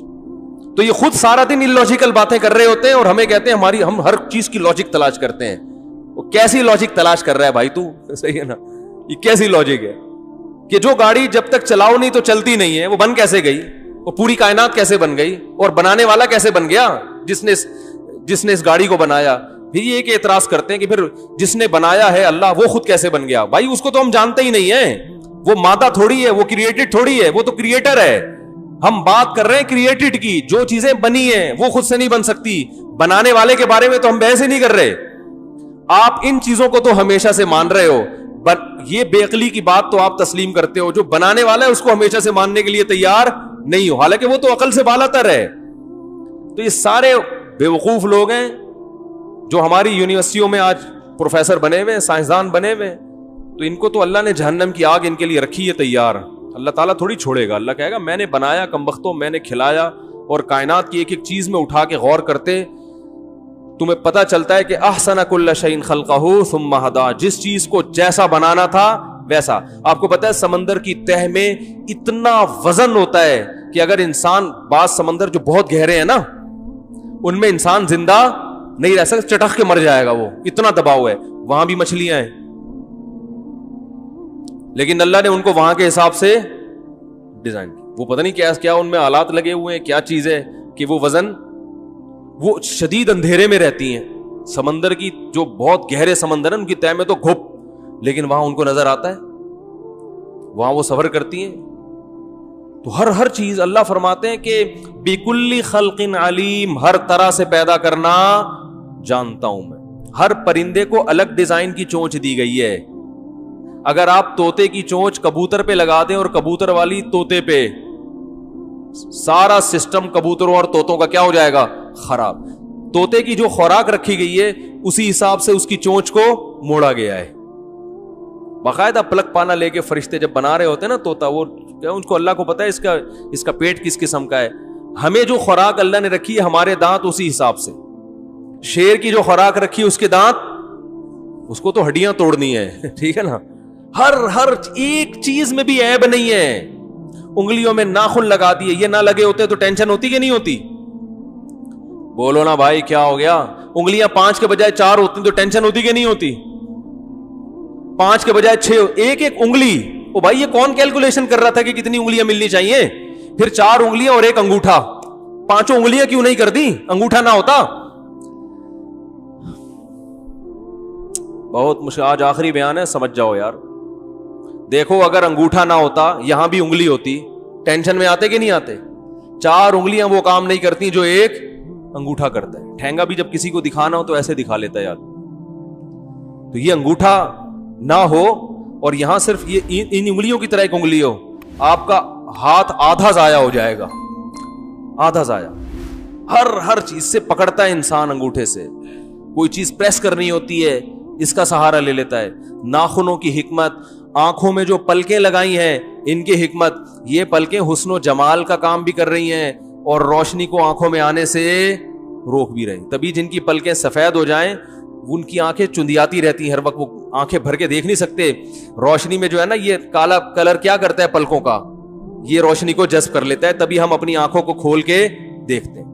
تو یہ خود سارا دن اللاجیکل باتیں کر رہے ہوتے ہیں اور ہمیں کہتے ہیں ہم ہر چیز کی لاجک تلاش کرتے ہیں. وہ کیسی لاجک تلاش کر رہا ہے بھائی تو؟ صحیح ہے نا, یہ کیسی لاجک ہے کہ جو گاڑی جب تک چلاؤ نہیں تو چلتی نہیں ہے, وہ بن کیسے گئی؟ وہ پوری کائنات کیسے بن گئی؟ اور بنانے والا کیسے بن گیا جس نے اس گاڑی کو بنایا؟ پھر یہ ایک اعتراض کرتے ہیں کہ پھر جس نے بنایا ہے اللہ, وہ خود کیسے بن گیا؟ بھائی اس کو تو ہم جانتے ہی نہیں ہیں, وہ مادہ تھوڑی ہے, وہ کریٹڈ تھوڑی ہے, وہ تو کریٹر ہے. ہم بات کر رہے ہیں کریٹڈ کی, جو چیزیں بنی ہیں وہ خود سے نہیں بن سکتی. بنانے والے کے بارے میں تو ہم بحث ہی نہیں کر رہے. آپ ان چیزوں کو تو ہمیشہ سے مان رہے ہو, یہ بے عقلی کی بات تو آپ تسلیم کرتے ہو. جو بنانے والا ہے اس کو ہمیشہ سے ماننے کے لیے تیار نہیں ہو, حالانکہ وہ تو عقل سے بالا تر ہے. تو یہ سارے بیوقوف لوگ ہیں جو ہماری یونیورسٹیوں میں آج پروفیسر بنے ہوئے, سائنسدان بنے ہوئے. تو ان کو تو اللہ نے جہنم کی آگ ان کے لیے رکھی ہے تیار. اللہ تعالیٰ تھوڑی چھوڑے گا. اللہ کہے گا میں نے بنایا کمبختوں, میں نے کھلایا. اور کائنات کی ایک ایک چیز میں اٹھا کے غور کرتے تمہیں پتا چلتا ہے کہ احسن کل شیء خلقہ ثم ہدی, جس چیز کو جیسا بنانا تھا ویسا. آپ کو پتا ہے سمندر کی تہ میں اتنا وزن ہوتا ہے کہ اگر انسان, بعض سمندر جو بہت گہرے ہیں نا, ان میں انسان زندہ نہیں رہ سکتا, چٹخ کے مر جائے گا, وہ اتنا دباؤ ہے. وہاں بھی مچھلیاں ہیں, لیکن اللہ نے ان کو وہاں کے حساب سے ڈیزائن کی. وہ پتہ نہیں کیا ان میں آلات لگے ہوئے ہیں, کیا چیز ہے کہ وہ وزن, وہ شدید اندھیرے میں رہتی ہیں. سمندر کی جو بہت گہرے سمندر ہیں ان کی تہ میں تو گھپ, لیکن وہاں ان کو نظر آتا ہے, وہاں وہ سفر کرتی ہیں. تو ہر چیز اللہ فرماتے ہیں کہ بِكُلِّ خَلْقٍ عَلِيمٍ, ہر طرح سے پیدا کرنا جانتا ہوں میں. ہر پرندے کو الگ ڈیزائن کی چونچ دی گئی ہے. اگر آپ طوطے کی چونچ کبوتر پہ لگا دیں اور کبوتر والی طوطے پہ, سارا سسٹم کبوتروں اور طوطوں کا کیا ہو جائے گا؟ خراب. طوطے کی جو خوراک رکھی گئی ہے اسی حساب سے اس کی چونچ کو موڑا گیا ہے. باقاعدہ پلک پانا لے کے فرشتے جب بنا رہے ہوتے ہیں نا طوطا, وہ ان کو اللہ کو پتا ہے اس کا پیٹ کس قسم کا ہے. ہمیں جو خوراک اللہ نے رکھی ہے ہمارے دانت اسی حساب سے. شیر کی جو خوراک رکھی ہے اس کے دانت, اس کو تو ہڈیاں توڑنی ہے, ٹھیک ہے نا. ہر ایک چیز میں بھی عیب نہیں ہے. انگلیوں میں ناخن لگا دیے, یہ نہ لگے ہوتے تو ٹینشن ہوتی کہ نہیں ہوتی؟ بولو نا بھائی کیا ہو گیا؟ انگلیاں 5 کے بجائے 4 ہوتی تو ٹینشن ہوتی کہ نہیں ہوتی؟ 5 کے بجائے 6, ایک انگلی. او بھائی یہ کون کیلکولیشن کر رہا تھا کہ کتنی انگلیاں ملنی چاہیے؟ پھر 4 انگلیاں اور 1 انگوٹھا, 5 انگلیاں کیوں نہیں کر دی؟ انگوٹھا نہ ہوتا. بہت مشکل. آج آخری بیان ہے, سمجھ جاؤ یار. دیکھو اگر انگوٹھا نہ ہوتا, یہاں بھی انگلی ہوتی, ٹینشن میں آتے کہ نہیں آتے؟ 4 انگلیاں وہ کام نہیں کرتی جو 1 انگوٹھا کرتا ہے. ٹھینگا بھی جب کسی کو دکھانا ہو تو ایسے دکھا لیتا ہے یار. تو یہ انگوٹھا نہ ہو اور یہاں صرف یہ ان انگلیوں کی طرح ایک انگلی ہو, آپ کا ہاتھ آدھا ضائع ہو جائے گا, آدھا ضائع. ہر چیز سے پکڑتا ہے انسان انگوٹھے سے. کوئی چیز پریس کرنی ہوتی ہے اس کا سہارا لے لیتا ہے. ناخنوں کی حکمت, آنکھوں میں جو پلکیں لگائی ہیں ان کی حکمت, یہ پلکیں حسن و جمال کا کام بھی کر رہی ہیں اور روشنی کو آنکھوں میں آنے سے روک بھی رہے. تبھی جن کی پلکیں سفید ہو جائیں ان کی آنکھیں چندیاتی رہتی ہیں ہر وقت, وہ آنکھیں بھر کے دیکھ نہیں سکتے. روشنی میں جو ہے نا یہ کالا کلر کیا کرتا ہے پلکوں کا, یہ روشنی کو جذب کر لیتا ہے, تبھی ہم اپنی آنکھوں کو کھول کے دیکھتے ہیں.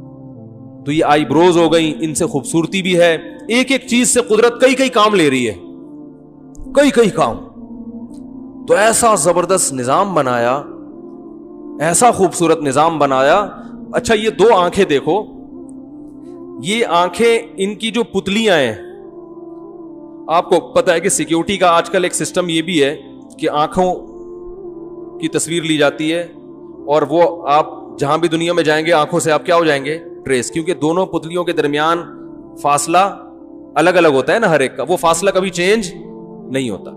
تو یہ آئی بروز ہو گئی, ان سے خوبصورتی بھی ہے. ایک ایک چیز سے قدرت کئی کئی کام لے رہی ہے, کئی کئی کام. تو ایسا زبردست نظام بنایا, ایسا خوبصورت نظام بنایا. اچھا یہ دو آنکھیں دیکھو, یہ آنکھیں ان کی جو پتلیاں ہیں, آپ کو پتا ہے کہ سیکیورٹی کا آج کل ایک سسٹم یہ بھی ہے کہ آنکھوں کی تصویر لی جاتی ہے اور وہ آپ جہاں بھی دنیا میں جائیں گے آنکھوں سے آپ کیا ہو جائیں گے, ٹریس, کیونکہ دونوں پتلیوں کے درمیان فاصلہ الگ الگ ہوتا ہے نا ہر ایک کا, وہ فاصلہ کبھی چینج نہیں ہوتا.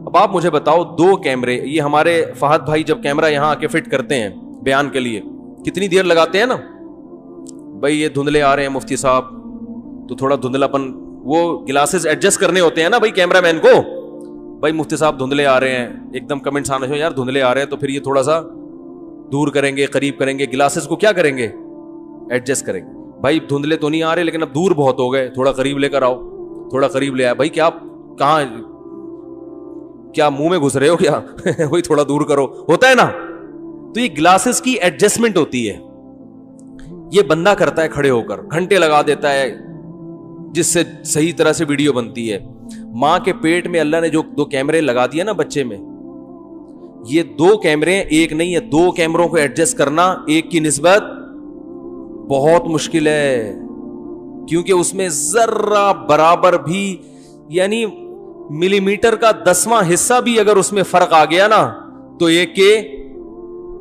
اب آپ مجھے بتاؤ دو کیمرے, یہ ہمارے فہد بھائی جب کیمرہ یہاں آ کے فٹ کرتے ہیں بیان کے لیے کتنی دیر لگاتے ہیں نا بھائی. یہ دھندلے آ رہے ہیں مفتی صاحب تو تھوڑا دھندلا پن, وہ گلاسز ایڈجسٹ کرنے ہوتے ہیں نا بھائی کیمرہ مین کو, بھائی مفتی صاحب دھندلے آ رہے ہیں, ایک دم کمنٹس آنا چاہیے یار دھندلے آ رہے ہیں, تو پھر یہ تھوڑا سا دور کریں گے, قریب کریں گے, گلاسز کو کیا کریں گے, ایڈجسٹ کریں گے. بھائی دھندلے تو نہیں آ رہے لیکن اب دور بہت ہو گئے, تھوڑا قریب لے کر آؤ, تھوڑا قریب لے آئے. بھائی کیا کہاں, کیا منہ میں گھس رہے ہو کیا وہی تھوڑا دور کرو, ہوتا ہے نا. تو یہ گلاسز کی ایڈجسٹمنٹ ہوتی ہے, یہ بندہ کرتا ہے کھڑے ہو کر, گھنٹے لگا دیتا ہے جس سے صحیح طرح سے ویڈیو بنتی ہے. ماں کے پیٹ میں اللہ نے جو دو کیمرے لگا دیے نا بچے میں, یہ دو کیمرے ایک نہیں ہے, دو کیمروں کو ایڈجسٹ کرنا ایک کی نسبت بہت مشکل ہے, کیونکہ اس میں ذرہ برابر بھی یعنی ملی میٹر کا 10واں حصہ بھی اگر اس میں فرق آ گیا نا تو ایک کے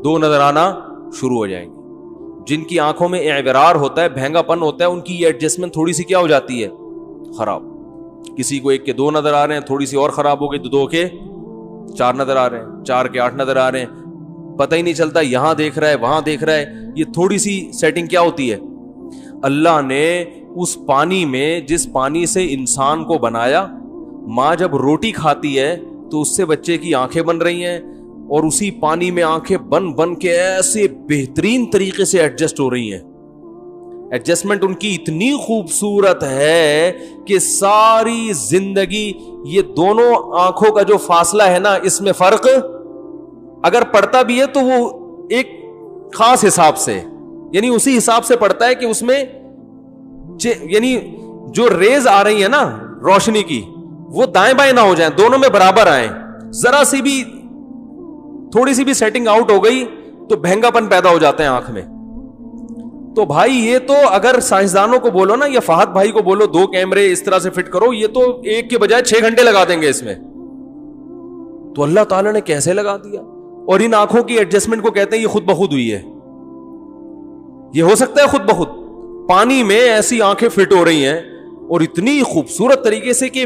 دو نظر آنا شروع ہو جائیں گے. جن کی آنکھوں میں اعورار ہوتا ہے, بہنگا پن ہوتا ہے, ان کی یہ ایڈجسٹمنٹ تھوڑی سی کیا ہو جاتی ہے, خراب. کسی کو ایک کے دو نظر آ رہے ہیں, تھوڑی سی اور خراب ہو گئی تو دو کے 4 نظر آ رہے ہیں, 4 کے 8 نظر آ رہے ہیں, پتہ ہی نہیں چلتا یہاں دیکھ رہا ہے وہاں دیکھ رہا ہے. یہ تھوڑی سی سیٹنگ کیا ہوتی ہے, اللہ نے اس پانی میں جس پانی سے انسان کو بنایا, ماں جب روٹی کھاتی ہے تو اس سے بچے کی آنکھیں بن رہی ہیں, اور اسی پانی میں آنکھیں بن کے ایسے بہترین طریقے سے ایڈجسٹ ہو رہی ہیں. ایڈجسٹمنٹ ان کی اتنی خوبصورت ہے کہ ساری زندگی یہ دونوں آنکھوں کا جو فاصلہ ہے نا, اس میں فرق اگر پڑتا بھی ہے تو وہ ایک خاص حساب سے, یعنی اسی حساب سے پڑتا ہے کہ اس میں یعنی جو ریز آ رہی ہے نا روشنی کی وہ دائیں بائیں نہ ہو جائیں, دونوں میں برابر آئیں. ذرا سی بھی تھوڑی سی بھی سیٹنگ آؤٹ ہو گئی تو بہنگا پن پیدا ہو جاتا ہے آنکھ میں. تو بھائی یہ تو اگر سائنسدانوں کو بولو نا, یا فہد بھائی کو بولو 2 کیمرے اس طرح سے فٹ کرو, یہ تو ایک کے بجائے 6 گھنٹے لگا دیں گے اس میں. تو اللہ تعالیٰ نے کیسے لگا دیا, اور ان آنکھوں کی ایڈجسٹمنٹ کو کہتے ہیں یہ خود بخود ہوئی ہے. یہ ہو سکتا ہے خود بخود, پانی میں ایسی آنکھیں فٹ ہو رہی ہیں اور اتنی خوبصورت طریقے سے کہ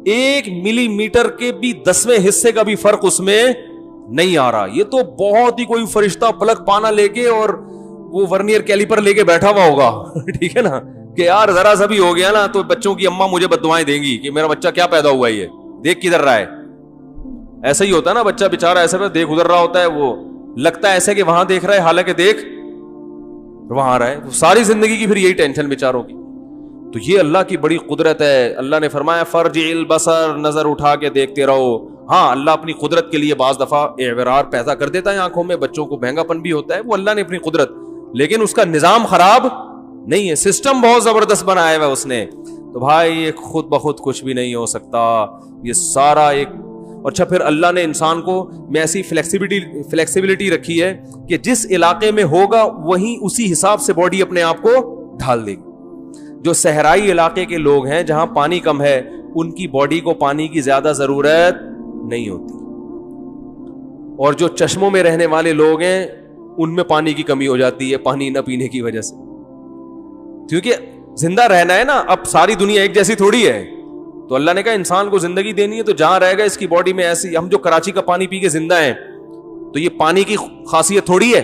1 ملی میٹر کے بھی 10ویں حصے کا بھی فرق اس میں نہیں آ رہا. یہ تو بہت ہی کوئی فرشتہ پلک پانا لے کے اور وہ ورنیئر کیلیپر لے کے بیٹھا ہوا ہوگا, ٹھیک ہے نا, کہ یار ذرا سا بھی ہو گیا نا تو بچوں کی اماں مجھے بددعائیں دیں گی کہ میرا بچہ کیا پیدا ہوا ہے, یہ دیکھ کدھر رہا ہے. ایسا ہی ہوتا ہے نا, بچہ بےچارا ایسا دیکھ ادھر رہا ہوتا ہے, وہ لگتا ہے ایسے کہ وہاں دیکھ رہا ہے حالانکہ دیکھ وہاں رہا ہے. ساری زندگی کی پھر یہی ٹینشن بیچاروں کی. تو یہ اللہ کی بڑی قدرت ہے. اللہ نے فرمایا فرجع البصر, نظر اٹھا کے دیکھتے رہو. ہاں اللہ اپنی قدرت کے لیے بعض دفعہ اعورار پیدا کر دیتا ہے آنکھوں میں, بچوں کو بہنگا پن بھی ہوتا ہے, وہ اللہ نے اپنی قدرت, لیکن اس کا نظام خراب نہیں ہے, سسٹم بہت زبردست بنایا ہوا اس نے. تو بھائی یہ خود بخود کچھ بھی نہیں ہو سکتا, یہ سارا ایک. اچھا پھر اللہ نے انسان کو میں ایسی فلیکسیبلٹی رکھی ہے کہ جس علاقے میں ہوگا وہیں اسی حساب سے باڈی اپنے آپ کو ڈھال دے گی. جو صحرائی علاقے کے لوگ ہیں جہاں پانی کم ہے, ان کی باڈی کو پانی کی زیادہ ضرورت نہیں ہوتی, اور جو چشموں میں رہنے والے لوگ ہیں ان میں پانی کی کمی ہو جاتی ہے پانی نہ پینے کی وجہ سے, کیونکہ زندہ رہنا ہے نا. اب ساری دنیا ایک جیسی تھوڑی ہے, تو اللہ نے کہا انسان کو زندگی دینی ہے تو جہاں رہے گا اس کی باڈی میں ایسی. ہم جو کراچی کا پانی پی کے زندہ ہیں تو یہ پانی کی خاصیت تھوڑی ہے.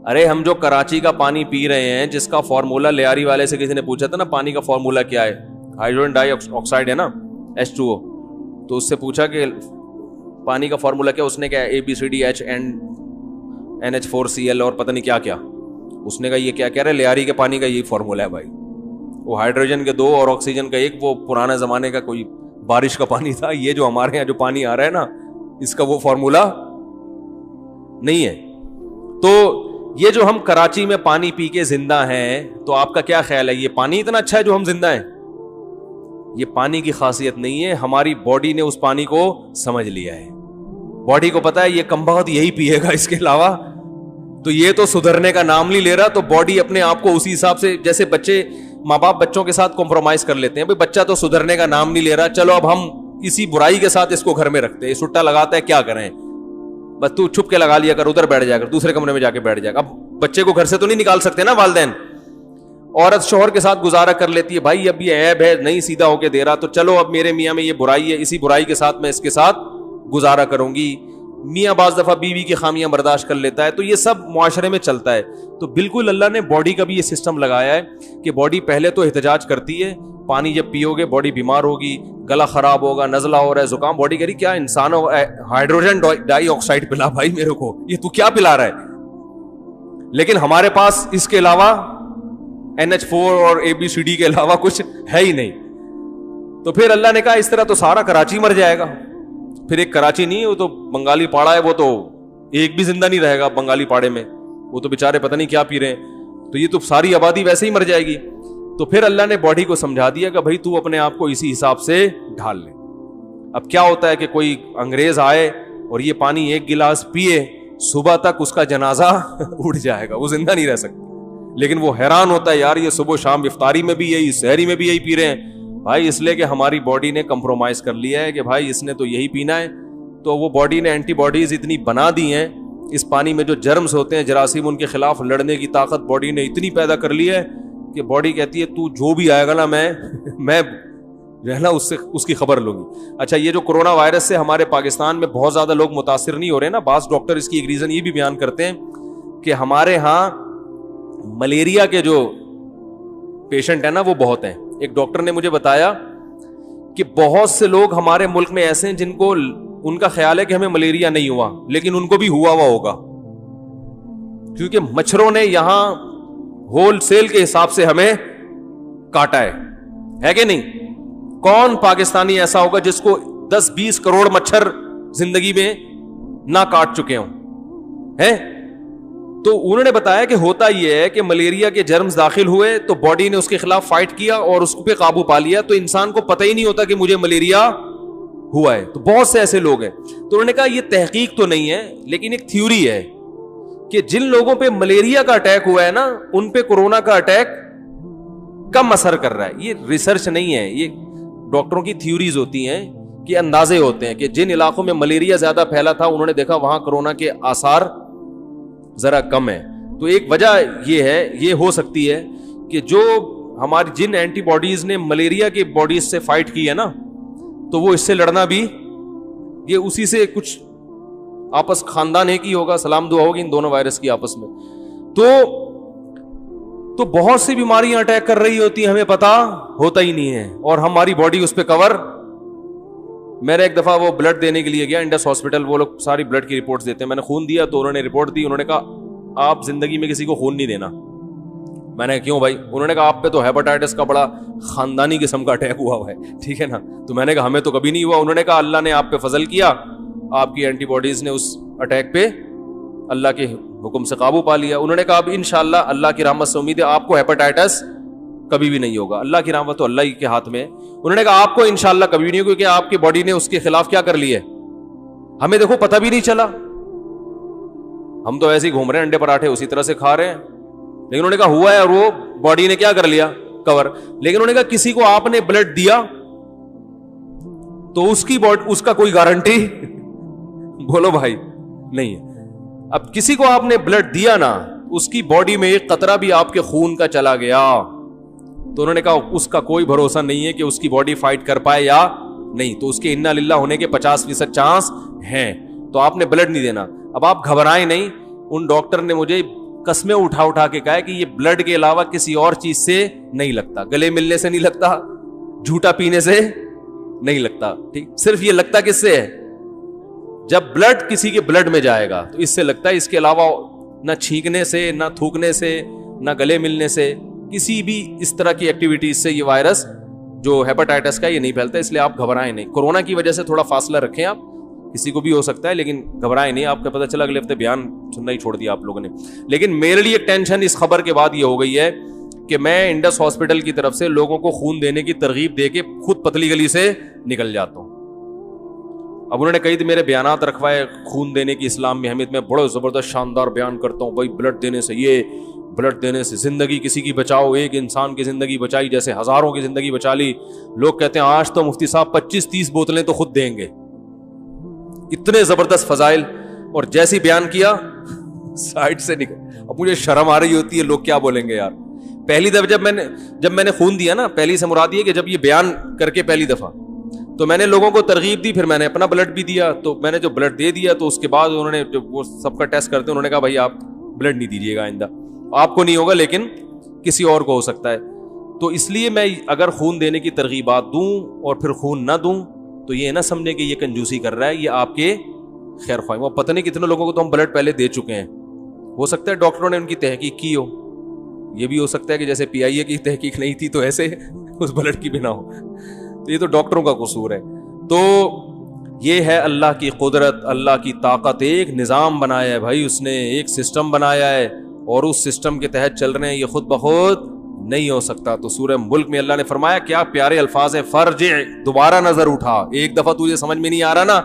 ارے ہم جو کراچی کا پانی پی رہے ہیں, جس کا فارمولا لیاری والے سے کسی نے پوچھا تھا نا پانی کا فارمولا کیا ہے, ہائیڈروجن ڈائی آکسائڈ ہے نا, H2O. تو اس سے پوچھا کہ پانی کا فارمولا کیا, اس نے کیا ABCDH NH4Cl اور پتہ نہیں کیا کیا. اس نے کہا یہ کیا کہہ رہے, لیاری کے پانی کا یہی فارمولا ہے بھائی, وہ ہائیڈروجن کے 2 اور آکسیجن کا 1, وہ پرانے زمانے کا کوئی بارش کا پانی تھا, یہ جو ہمارے یہاں جو پانی آ رہا ہے نا اس کا وہ فارمولا نہیں ہے. تو یہ جو ہم کراچی میں پانی پی کے زندہ ہیں, تو آپ کا کیا خیال ہے یہ پانی اتنا اچھا ہے جو ہم زندہ ہیں؟ یہ پانی کی خاصیت نہیں ہے, ہماری باڈی نے اس پانی کو سمجھ لیا ہے. باڈی کو پتا ہے یہ کمبخت یہی پیے گا, اس کے علاوہ تو یہ تو سدھرنے کا نام نہیں لے رہا. تو باڈی اپنے آپ کو اسی حساب سے, جیسے بچے ماں باپ بچوں کے ساتھ کمپرومائز کر لیتے ہیں, بھائی بچہ تو سدھرنے کا نام نہیں لے رہا, چلو اب ہم اسی برائی کے ساتھ اس کو گھر میں رکھتے ہیں, سٹا لگاتا ہے کیا کریں, بس تو چھپ کے لگا لیا کر, ادھر بیٹھ جا کر, دوسرے کمرے میں جا کے بیٹھ جا کر. اب بچے کو گھر سے تو نہیں نکال سکتے نا والدین. عورت شوہر کے ساتھ گزارا کر لیتی ہے, بھائی اب یہ عیب ہے نہیں سیدھا ہو کے دے رہا, تو چلو اب میرے میاں میں یہ برائی ہے, اسی برائی کے ساتھ میں اس کے ساتھ گزارا کروں گی. میاں بعض دفعہ بیوی کی خامیاں برداشت کر لیتا ہے, تو یہ سب معاشرے میں چلتا ہے. تو بالکل اللہ نے باڈی کا بھی یہ سسٹم لگایا ہے کہ باڈی پہلے تو احتجاج کرتی ہے, پانی جب پیو گے باڈی بیمار ہوگی, گلا خراب ہوگا, نزلہ ہو رہا ہے, زکام, باڈی کہہ رہی کیا انسان ہو, ہائیڈروجن ڈائی آکسائڈ پلا بھائی میرے کو, یہ تو کیا پلا رہا ہے. لیکن ہمارے پاس اس کے علاوہ NH4 اور ABCD کے علاوہ کچھ ہے ہی نہیں. تو پھر اللہ نے کہا اس طرح تو سارا کراچی مر جائے گا. پھر ایک کراچی نہیں, وہ تو بنگالی پاڑا ہے, وہ تو ایک بھی زندہ نہیں رہے گا بنگالی پاڑے میں, وہ تو بےچارے پتہ نہیں کیا پی رہے ہیں, تو یہ تو ساری آبادی ویسے ہی مر جائے گی. تو پھر اللہ نے باڈی کو سمجھا دیا کہ بھائی تو اپنے آپ کو اسی حساب سے ڈھال لے. اب کیا ہوتا ہے کہ کوئی انگریز آئے اور یہ پانی 1 گلاس پیے, صبح تک اس کا جنازہ اٹھ جائے گا, وہ زندہ نہیں رہ سکتا. لیکن وہ حیران ہوتا ہے یار یہ صبح شام افطاری میں بھی یہی, سحری میں بھی یہی پی رہے ہیں. بھائی اس لیے کہ ہماری باڈی نے کمپرومائز کر لیا ہے کہ بھائی اس نے تو یہی پینا ہے. تو وہ باڈی نے اینٹی باڈیز اتنی بنا دی ہیں, اس پانی میں جو جرمز ہوتے ہیں جراثیم, ان کے خلاف لڑنے کی طاقت باڈی نے اتنی پیدا کر لی ہے کہ باڈی کہتی ہے تو جو بھی آئے گا نا میں جو ہے نا اس کی خبر لوں گی. اچھا یہ جو کرونا وائرس سے ہمارے پاکستان میں بہت زیادہ لوگ متاثر نہیں ہو رہے نا, بعض ڈاکٹر اس کی ایک ریزن یہ بھی بیان کرتے ہیں کہ ہمارے ہاں ملیریا کے جو پیشنٹ ہیں نا وہ بہت ہیں. ایک ڈاکٹر نے مجھے بتایا کہ بہت سے لوگ ہمارے ملک میں ایسے ہیں جن کو ان کا خیال ہے کہ ہمیں ملیریا نہیں ہوا, لیکن ان کو بھی ہوا ہوگا, کیونکہ مچھروں نے یہاں ہول سیل کے حساب سے ہمیں کاٹا ہے کہ نہیں. کون پاکستانی ایسا ہوگا جس کو 10-20 کروڑ مچھر زندگی میں نہ کاٹ چکے ہوں ہیں. تو انہوں نے بتایا کہ ہوتا یہ ہے کہ ملیریا کے جرمز داخل ہوئے تو باڈی نے اس کے خلاف فائٹ کیا اور اس پہ قابو پا لیا, تو انسان کو پتہ ہی نہیں ہوتا کہ مجھے ملیریا ہوا ہے. تو بہت سے ایسے لوگ ہیں. تو انہوں نے کہا یہ تحقیق تو نہیں ہے لیکن ایک تھیوری ہے کہ جن لوگوں پہ ملیریا کا اٹیک ہوا ہے نا ان پہ کورونا کا اٹیک کم اثر کر رہا ہے. یہ ریسرچ نہیں ہے, یہ ڈاکٹروں کی تھیوریز ہوتی ہیں کہ اندازے ہوتے ہیں کہ جن علاقوں میں ملیریا زیادہ پھیلا تھا انہوں نے دیکھا وہاں کورونا کے آثار ذرا کم ہے. تو ایک وجہ یہ ہے, یہ ہو سکتی ہے کہ جو ہماری جن اینٹی باڈیز نے ملیریا کی باڈیز سے فائٹ کی ہے نا, تو وہ اس سے لڑنا بھی یہ اسی سے کچھ آپس خاندان ایک ہی ہوگا, سلام دعا ہوگی ان دونوں وائرس کی آپس میں. تو بہت سی بیماریاں اٹیک کر رہی ہوتی ہیں, ہمیں پتا ہوتا ہی نہیں ہے, اور ہماری باڈی اس پہ کور. میرا ایک دفعہ وہ بلڈ دینے کے لیے گیا انڈس ہاسپٹل, وہ لوگ ساری بلڈ کی رپورٹس دیتے ہیں, میں نے خون دیا تو انہوں نے رپورٹ دی, انہوں نے کہا آپ زندگی میں کسی کو خون نہیں دینا. میں نے کیوں بھائی؟ انہوں نے کہا آپ پہ تو ہیپاٹائٹس کا بڑا خاندانی قسم کا اٹیک ہوا ہے, ٹھیک ہے نا. تو میں نے کہا ہمیں تو کبھی نہیں ہوا. انہوں نے کہا اللہ نے آپ پہ فضل کیا, آپ کی اینٹی باڈیز نے اس اٹیک پہ اللہ کے حکم سے قابو پا لیا. انہوں نے کہا اب انشاءاللہ اللہ کی رحمت سے امید ہے آپ کو ہیپاٹائٹس کبھی بھی نہیں ہوگا, اللہ کی رحمت تو اللہ ہی کے ہاتھ میں ہے. انہوں نے کہا آپ کو انشاءاللہ کبھی بھی نہیں ہوگا کیونکہ آپ کی باڈی نے اس کے خلاف کیا کر لی ہے, ہمیں دیکھو پتہ بھی نہیں چلا, ہم تو ایسے ہی گھوم رہے ہیں انڈے پراٹھے اسی طرح سے کھا رہے ہیں. لیکن انہوں نے کہا ہوا ہے اور وہ باڈی نے کیا کر لیا, کور. لیکن انہوں نے کہا کسی کو آپ نے بلڈ دیا تو اس کی باڈی, اس کا کوئی گارنٹی بولو بھائی نہیں ہے. اب کسی کو آپ نے بلڈ دیا نا, اس کی باڈی میں ایک قطرہ بھی آپ کے خون کا چلا گیا تو انہوں نے کہا اس کا کوئی بھروسہ نہیں ہے کہ اس کی باڈی فائٹ کر پائے یا نہیں, تو اس کے انا للہ ہونے کے 50% چانس ہیں, تو آپ نے بلڈ نہیں دینا. اب آپ گھبرائیں نہیں, ان ڈاکٹر نے مجھے قسمیں اٹھا کے کہا کہ یہ بلڈ کے علاوہ کسی اور چیز سے نہیں لگتا, گلے ملنے سے نہیں لگتا, جھوٹا پینے سے نہیں لگتا, ٹھیک, صرف یہ لگتا کس سے ہے, جب بلڈ کسی کے بلڈ میں جائے گا تو اس سے لگتا ہے, اس کے علاوہ نہ چھینکنے سے، نہ تھوکنے سے، نہ گلے ملنے سے، کسی بھی اس طرح کی ایکٹیویٹیز سے یہ وائرس جو ہیپاٹائٹس کا یہ نہیں پھیلتا. اس لیے آپ گھبرائیں نہیں. کورونا کی وجہ سے تھوڑا فاصلہ رکھیں آپ، کسی کو بھی ہو سکتا ہے، لیکن گھبرائیں نہیں. آپ کو پتہ چلا اگلے ہفتے بیان سننا ہی چھوڑ دیا آپ لوگوں نے. لیکن میرے لیے ٹینشن اس خبر کے بعد یہ ہو گئی ہے کہ میں انڈس ہاسپٹل کی طرف سے لوگوں کو خون دینے کی ترغیب دے کے خود پتلی گلی سے نکل جاتا ہوں. اب انہوں نے کئی میرے بیانات رکھوائے خون دینے کی اسلام میں اہمیت میں، بڑا زبردست شاندار بیان کرتا ہوں. بھائی بلڈ دینے سے، یہ بلڈ دینے سے زندگی کسی کی بچاؤ، ایک انسان کی زندگی بچائی جیسے ہزاروں کی زندگی بچا لی. لوگ کہتے ہیں آج تو مفتی صاحب 25-30 بوتلیں تو خود دیں گے. اتنے زبردست فضائل، اور جیسی بیان کیا سائڈ سے نکل. اب مجھے شرم آ رہی ہوتی ہے، لوگ کیا بولیں گے یار. پہلی دفعہ جب میں نے خون دیا نا، پہلی سے مراد یہ کہ جب یہ بیان کر کے پہلی دفعہ تو میں نے لوگوں کو ترغیب دی، پھر میں نے اپنا بلڈ بھی دیا. تو میں نے جو بلڈ دے دیا تو اس کے بعد انہوں نے جب وہ سب کا ٹیسٹ کرتے انہوں نے کہا بھائی آپ بلڈ نہیں دیجیے گا آئندہ، آپ کو نہیں ہوگا لیکن کسی اور کو ہو سکتا ہے. تو اس لیے میں اگر خون دینے کی ترغیبات دوں اور پھر خون نہ دوں تو یہ نہ سمجھیں کہ یہ کنجوسی کر رہا ہے، یہ آپ کے خیر خواہ. وہ پتہ نہیں کتنے لوگوں کو تو ہم بلڈ پہلے دے چکے ہیں. ہو سکتا ہے ڈاکٹروں نے ان کی تحقیق کی ہو، یہ بھی ہو سکتا ہے کہ جیسے PIA کی تحقیق نہیں تھی تو ایسے اس بلڈ کی بنا ہو. تو یہ تو ڈاکٹروں کا قصور ہے. تو یہ ہے اللہ کی قدرت، اللہ کی طاقت. ایک نظام بنایا ہے بھائی اس نے، ایک سسٹم بنایا ہے اور اس سسٹم کے تحت چل رہے ہیں. یہ خود بخود نہیں ہو سکتا. تو سورہ ملک میں اللہ نے فرمایا کیا پیارے الفاظ ہیں، فرجع، دوبارہ نظر اٹھا. ایک دفعہ تجھے سمجھ میں نہیں آ رہا نا،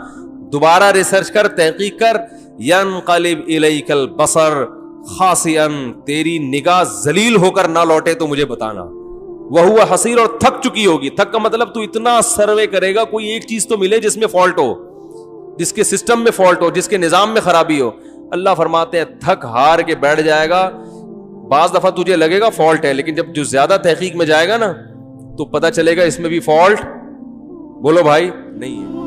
دوبارہ ریسرچ کر، تحقیق کر. ینقلب الیک البصر خاسئا، تیری نگاہ ذلیل ہو کر نہ لوٹے تو مجھے بتانا. وہو حسیر، اور تھک چکی ہوگی. تھک کا مطلب تو اتنا سروے کرے گا کوئی ایک چیز تو ملے جس میں فالٹ ہو، جس کے سسٹم میں فالٹ ہو، جس کے نظام میں خرابی ہو. اللہ فرماتے ہیں تھک ہار کے بیٹھ جائے گا. بعض دفعہ تجھے لگے گا فالٹ ہے، لیکن جب جو زیادہ تحقیق میں جائے گا نا تو پتہ چلے گا اس میں بھی فالٹ بولو بھائی نہیں ہے.